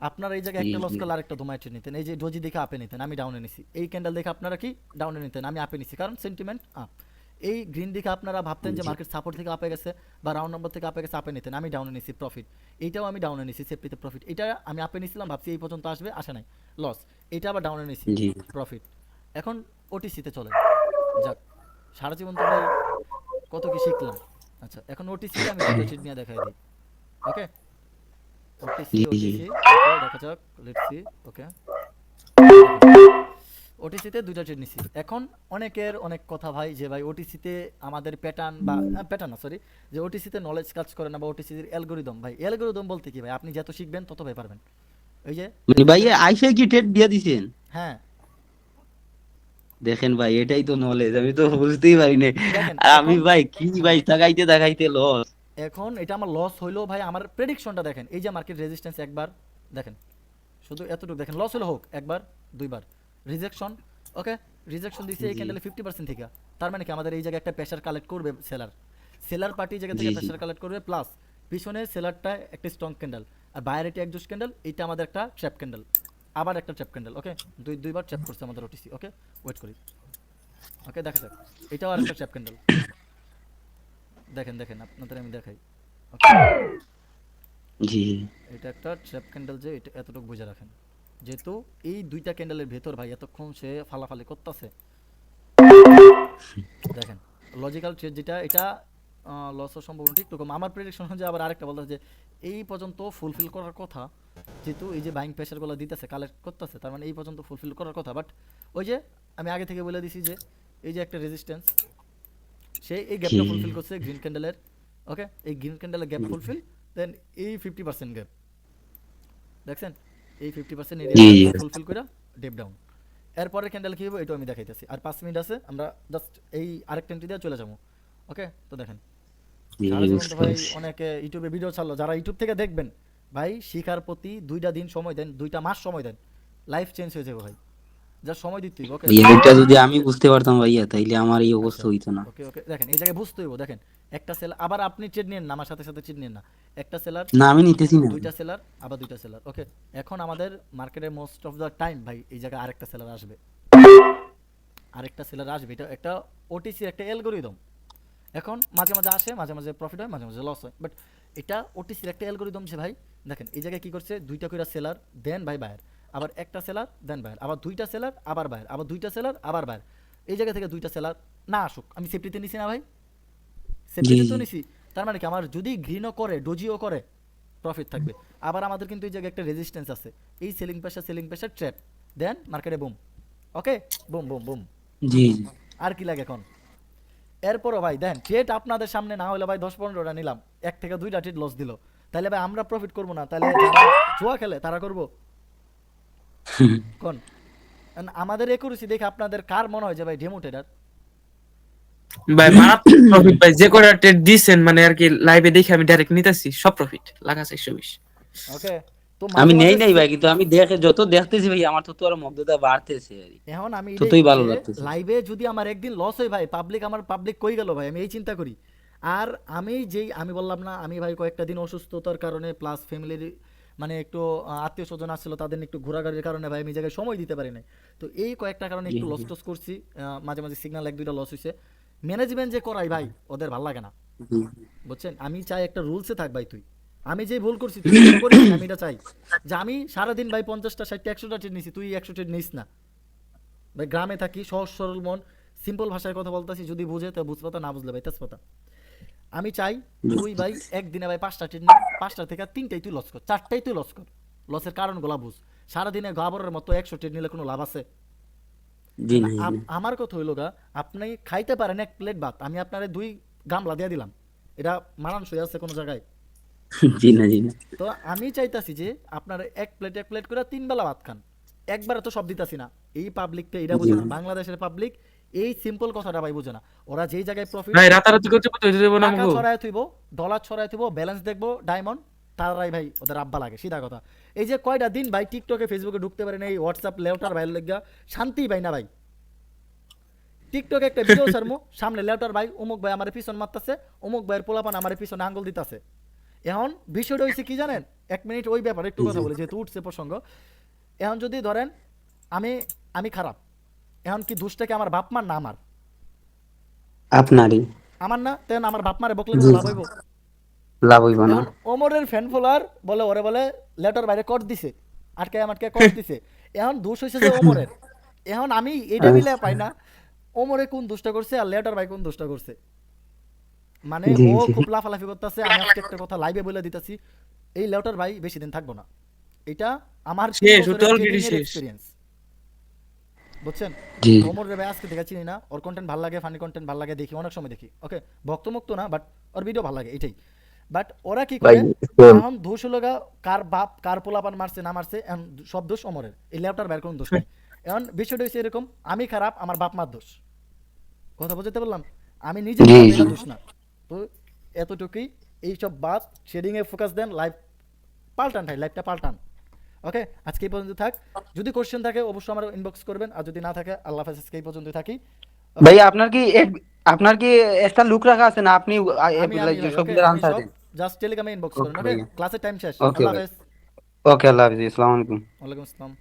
S1: আপনারা এই জায়গায়
S6: জি
S1: একটা লস
S6: জি
S1: করলে আরেকটা ধুমায় ট্রেড নিতেন, এই যে ডোজি দেখে আপে নিতেন, আমি ডাউনে নিছি, এই ক্যান্ডেল দেখে আপনারা কি ডাউনে নিতেন, আমি আপে নিছি, কারণ সেন্টিমেন্ট আপ। এই গ্রিন দিকে আপনারা ভাবতেন যে
S6: জি
S1: মার্কেট সাপোর্ট থেকে আপে গেছে বা রাউন্ড নম্বর থেকে আপে গেছে, আপে নিতেন, আমি ডাউনে নিছি প্রফিট। এইটাও আমি ডাউনে নিছি সেফটিতে প্রফিট, এটা আমি আপে নিছিলাম ভাবছি এই পর্যন্ত আসবে, আসে নাই, লস। এটা আবার ডাউনে নিছি
S6: জি
S1: প্রফিট। এখন ওটিসিতে চলে যাক, সারা জীবন তো ভাই কত কি শিখলাম। আচ্ছা এখন ওটিসিতে আমি দুটো ট্রেড নিয়ে দেখাই দিই। ওকে, ওটিসি
S6: জি জি
S1: ওটিসি ওকে দেখা যাক, লেটস সি। ওকে দেখেন, ওটিসিতে দুইটা ট্রেড নিছি। এখন অনেকের অনেক কথা ভাই যে ভাই ওটিসিতে আমাদের প্যাটার্ন বা প্যাটার্ন না সরি, যে ওটিসিতে নলেজ কাজ করে না বা ওটিসির অ্যালগরিদম, ভাই অ্যালগরিদম বলতে কি ভাই, আপনি যত শিখবেন তত ভাই পারবেন। ওই যে
S6: মানে ভাই
S1: রেজিস্ট্যান্স,
S6: আইসে কি ট্রেড দিয়ে দিছেন?
S1: হ্যাঁ
S6: দেখেন ভাই এটাই তো নলেজ, আমি তো বুঝতেই পারি না।
S1: দেখেন
S6: আর আমি
S1: এখন,
S6: ভাই কি
S1: হ্যাঁ
S6: ভাই তাকাইতে তাকাইতে লস।
S1: এখন এটা আমার লস হইলো ভাই, আমার প্রেডিকশনটা দেখেন, এই যে মার্কেট রেজিস্ট্যান্স একবার দেখেন, শুধু এতটুকু দেখেন, লস হলো হোক একবার দুইবার, রিজেকশন। ওকে, রিজেকশন দিছে এই
S6: জি
S1: ক্যান্ডেলে 50% থেকে, তার মানে কি আমাদের এই জায়গায় একটা প্রেসার কালেক্ট করবে সেলার, সেলার পার্টি জায়গা
S6: জি
S1: থেকে
S6: জি
S1: প্রেসার কালেক্ট করবে, প্লাস পিছনে সেলারটা একটা স্ট্রং ক্যান্ডেল, আর বাইরে একটা একজোস ক্যান্ডেল, এইটা আমাদের একটা ট্র্যাপ ক্যান্ডেল, আবার একটা ট্র্যাপ ক্যান্ডেল। ওকে, দুইবার ট্র্যাপ করছে আমাদের ওটিসি। ওকে ওয়েট করি, ওকে দেখা যাক, এটাও আর একটা ট্র্যাপ ক্যান্ডেল, দেখেন দেখেন আপনাদের আমি দেখাই। ওকে,
S6: জি
S1: এটা একটা ট্র্যাপ ক্যান্ডেল, যে এটা এতটুকু বুঝে রাখেন, যেহেতু এই দুইটা ক্যান্ডেলের ভেতর ভাই এতক্ষণ সে ফালাফালি করতেছে। দেখেন লজিক্যাল ট্রেড যেটা, এটা লসের সম্ভাবনা একটু কম, আমার প্রেডিকশন অনুযায়ী। আবার আরেকটা বলতে যে এই পর্যন্ত ফুলফিল করার কথা, যেহেতু এই যে বাইং প্রেশারগুলো দিতেছে কালেক্ট করতেছে, তার মানে এই পর্যন্ত ফুলফিল করার কথা। বাট ওই যে আমি আগে থেকে বলে দিছি যে এই যে একটা রেজিস্ট্যান্স, সে এই
S6: জি
S1: গ্যাপটা ফুলফিল করছে গ্রিন ক্যান্ডেলের। ওকে, এই গ্রিন ক্যান্ডেলের গ্যাপ ফুলফিল, দেন এই 50% গ্যাপ দেখছেন, এই 50%
S6: জি
S1: এরিয়া
S6: জি
S1: ফুলফিল করে ডেপ ডাউন। এরপরের ক্যান্ডেল কী হবে এটাও আমি দেখাইতেছি, আর 5 মিনিট আছে, আমরা জাস্ট এই আরেকটা এন্ট্রি দিয়ে চলে যাবো। ওকে, তো দেখেন
S6: জি
S1: সারা জীবন
S6: বুঝতে
S1: তো ভাই
S6: পারছি।
S1: অনেকে ইউটিউবে ভিডিও ছাড়লো, যারা ইউটিউব থেকে দেখবেন ভাই শিখার প্রতি 2টা দিন সময় দেন, 2টা মাস সময় দেন, লাইফ চেঞ্জ হয়ে যাবে ভাই, যা সময় দিতে হইব। ওকে
S6: ভাইয়া এটা যদি আমি বুঝতে পারতাম ভাইয়া তাইলে আমার এই
S1: আচ্ছা,
S6: অবস্থা হইতো না।
S1: ওকে ওকে দেখেন এই জায়গায় বুঝতে হইব। দেখেন একটা সেলার, আবার আপনি ট্রেড নিয়েন না আমার সাথে সাথে ট্রেড নিয়েন না, একটা সেলার,
S6: না আমি নিতেছি না।
S1: দুইটা সেলার, আবার দুইটা সেলার। ওকে, এখন আমাদের মার্কেটে মোস্ট অফ দ্য টাইম ভাই এই জায়গায় আরেকটা সেলার আসবে, আরেকটা সেলার আসবে, এটা একটা ওটিসির একটা অ্যালগরিদম। এখন মাঝে মাঝে আসে, মাঝে মাঝে প্রফিট হয়, মাঝে মাঝে লস হয়, বাট এটা ওটিসির একটা অ্যালগরিদম যে ভাই। দেখেন এই জায়গায় কি করছে, দুইটা কইরা সেলার দেন ভাই বায়ার, আবার একটা সেলার দেন বায়ার, আবার দুইটা সেলার আবার বায়ার, আবার দুইটা সেলার আবার বায়ার, এই জায়গা থেকে দুইটা সেলার না আসুক, আমি সেফটিতে নিছি না ভাই,
S6: জি
S1: সেফটিতে তো
S6: জি
S1: নিছি, তার মানে কি আমার যদি গ্রিনও করে ডোজিও করে প্রফিট থাকবে। আবার আমাদের কিন্তু এই জায়গায় একটা রেজিস্ট্যান্স আছে, এই সেলিং প্রেশার ট্র্যাপ, দেন মার্কেটে বুম। ওকে, বুম বুম বুম,
S6: জি জি
S1: আর কি লাগে এখন। এরপরও ভাই দেন ট্রেড আপনাদের সামনে না হলে ভাই 10-15টা নিলাম, 1 থেকে 2টা ট্রেড লস দিল, তাহলে ভাই আমরা প্রফিট করবো না, তাহলে যারা জুয়া খেলে তারা করবো কোন? কারণ আমাদের একুরেসি দেখে আপনাদের কার মনে হয় যে ভাই ডেমো ট্রেডার?
S5: ভাই মারাত্মক প্রফিট ভাই, যে কয়টা ট্রেড দিছেন মানে আর কি লাইভে দেখে আমি ডাইরেক্ট নিতেছি, সব প্রফিট লাগা 420।
S1: ওকে, তো
S6: আমি
S1: মাঝে
S6: নেই
S1: মাঝে
S6: নাই ভাই, কিন্তু আমি যত দেখতেছি ভাই আমার তো আরো মুগ্ধতা বাড়তেছে আর কি।
S1: এখন আমি এটাই
S6: ততই
S1: কই
S6: ভালো
S1: যে
S6: লাগতেছে।
S1: লাইভে যদি আমার একদিন লস হয় ভাই, পাবলিক কই গেল ভাই, আমি এই চিন্তা করি। আর আমি বললাম না, আমি ভাই কয়েকটা দিন অসুস্থতার কারণে প্লাস ফ্যামিলির মানে একটু আত্মীয় স্বজন আসছিল, তাদের নিয়ে একটু ঘোরাঘুরির কারণে ভাই আমি এই জায়গায় সময় দিতে পারি নাই। তো এই কয়েকটা কারণে
S6: জি
S1: একটু লস
S6: জি
S1: টস করছি, মাঝে মাঝে সিগন্যাল এক দুইটা লস হয়েছে। ম্যানেজমেন্ট যে করাই ভাই ওদের ভাল লাগে না,
S6: জি।
S1: বুঝছেন? আমি চাই একটা রুলসে থাক ভাই তুই। আমি যে ভুল করছি তুই সেটা করিস না, আমি এটা চাই যে আমি সারাদিন ভাই 50টা 60টা 100টা ট্রেড নিছি, তুই 100 ট্রেড নিস না ভাই। গ্রামে থাকি, সহজ সরল মন, সিম্পল ভাষায় কথা বলতেছি, যদি বুঝে তো বুঝপাতা, না বুঝলে ভাই তেজপাতা। আমি চাই তুই ভাই একদিনে ভাই 5টা ট্রেড নি, 5টা থেকে 3টাই তুই লস কর, 4টাই তুই লস কর, লসের কারণগুলা বুঝ। সারাদিনে গাবরের মতো 100 ট্রেড নিলে কোনো লাভ আছে?
S6: জি
S1: না,
S6: না, জি না।
S1: আমার কথা হইলো গা, আপনি খাইতে পারেন এক প্লেট ভাত, আমি আপনারে 2 গামলা দিয়ে দিলাম, এটা মানানসই আছে কোনো জায়গায়?
S6: জি না, জি না।
S1: তো আমি চাইতাছি যে আপনারা এক প্লেট করে 3 বেলা ভাত খান, একবারে তো সব দিতাছি না। এই পাবলিকটা এটা
S6: জি
S1: বুঝে
S6: না।
S1: না, বাংলাদেশের পাবলিক এই সিম্পল কথাটা ভাই বুঝে না। ওরা যেই জায়গায় প্রফিট,
S5: ভাই রাতারাতি করতে করতে হইতে দেবো না
S1: টাকা
S5: আমাকে।
S1: ছড়ায় থইব, ডলার ছড়ায় থইব, ব্যালেন্স দেখবো ডায়মন্ড, তারাই ভাই ওদের আব্বা লাগে, সিধা কথা। এই যে কয়টা দিন ভাই টিকটকে ফেসবুকে ঢুকতে পারেন, এই হোয়াটসঅ্যাপ লেউটার ভাইয়ের লেগা শান্তি ভাই না ভাই। টিকটকে একটা ভিডিও সারমু, সামনে লেউটার ভাই অমুক ভাই আমার পিছন মারতাছে, অমুক ভাইয়ের পোলাপান আমার পিছনে আঙ্গুল দিতাছে। এখন বিষয়টা হয়েছে কি জানেন, 1 মিনিট ওই ব্যাপারে একটু কথা বলি যেহেতু উঠছে প্রসঙ্গ। এখন যদি ধরেন আমি আমি খারাপ, এখন কি দোষটা কি আমার বাপ মার না আমার?
S6: আপনারই।
S1: আমার না, তেন আমার বাপ মারে বকলে
S6: জি
S1: কোনো লাভ
S6: জি।
S1: হইব?
S6: লাভ হইব না।
S1: এখন ওমরের ফ্যান ফলোয়ার বলে ওরে বলে লেটার বাইরে কট দিছে, আটকে কট দিছে। এখন দোষ হয়েছে যে ওমরের। এখন আমি এইটা মিলে পাই না ওমরে কোন দোষটা করছে আর লেটার ভাই কোন দোষটা করছে। মানে
S6: জি
S1: ও
S6: জি।
S1: খুব লাফালাফি করতেছে, আমি আজকে একটা কথা লাইভে বলে দিতেছি, এই লেটার ভাই বেশি দিন থাকবো না। এটা আমার 3
S5: শেষ, ও তো
S1: বছরের
S5: already
S1: ট্রেডিং এর
S5: শেষ।
S1: এক্সপেরিয়েন্স, বুঝছেন?
S6: জি।
S1: ওমর রে ভাই আজকে থেকে চিনি না, ওর কন্টেন্ট ভালো লাগে, ফানি কন্টেন্ট ভালো লাগে, দেখি অনেক সময় দেখি, ওকে ভক্তমুক্ত না, বাট ওর ভিডিও ভালো লাগে এটাই। বাট ওরা কি
S2: ভাই
S1: করে,
S2: সেম।
S1: এখন দোষ হলো গা কার বাপ কার পোলাপান মারছে না মারছে, এখন সব দোষ অমরের, এই ল্যাপটার বাইরে কোনো দোষ নাই। এখন বিষয়টা হচ্ছে এরকম, আমি খারাপ, আমার বাপ মার দোষ, কথা বুঝতে পারলাম? আমি নিজে
S6: জি
S1: খারাপ,
S6: জি।
S1: এটা দোষ না। তো এতটুকুই, এইসব বাদ শেডিংয়ে ফোকাস দেন, লাইফ পাল্টান ভাই, লাইফটা পাল্টান। ওকে, আজকে এই পর্যন্ত থাক। যদি কোশ্চেন থাকে অবশ্যই আমার ইনবক্স করবেন, আর যদি না থাকে আল্লাহ হাফেজ, আজকে এই পর্যন্তই থাকি। ওকে,
S6: ভাই আপনার কি একটা লুক রাখা আছে না, আপনি
S1: আমি ভাই, ওকে,
S6: সবগুলোর
S1: আমি
S6: আনসার
S1: সব
S6: দেন।
S1: জাস্ট টেলিগ্রামে ইনবক্স করেন।
S6: ওকে
S1: ওকে,
S6: ভাইয়া।
S1: ক্লাসের টাইম শেষ।
S6: ওকে
S1: আল্লাহ
S6: ভাই।
S1: হাফেজ।
S6: ওকে, আল্লাহ হাফিজ, আসসালামু আলাইকুম।
S1: ওয়ালাইকুম আসসালাম।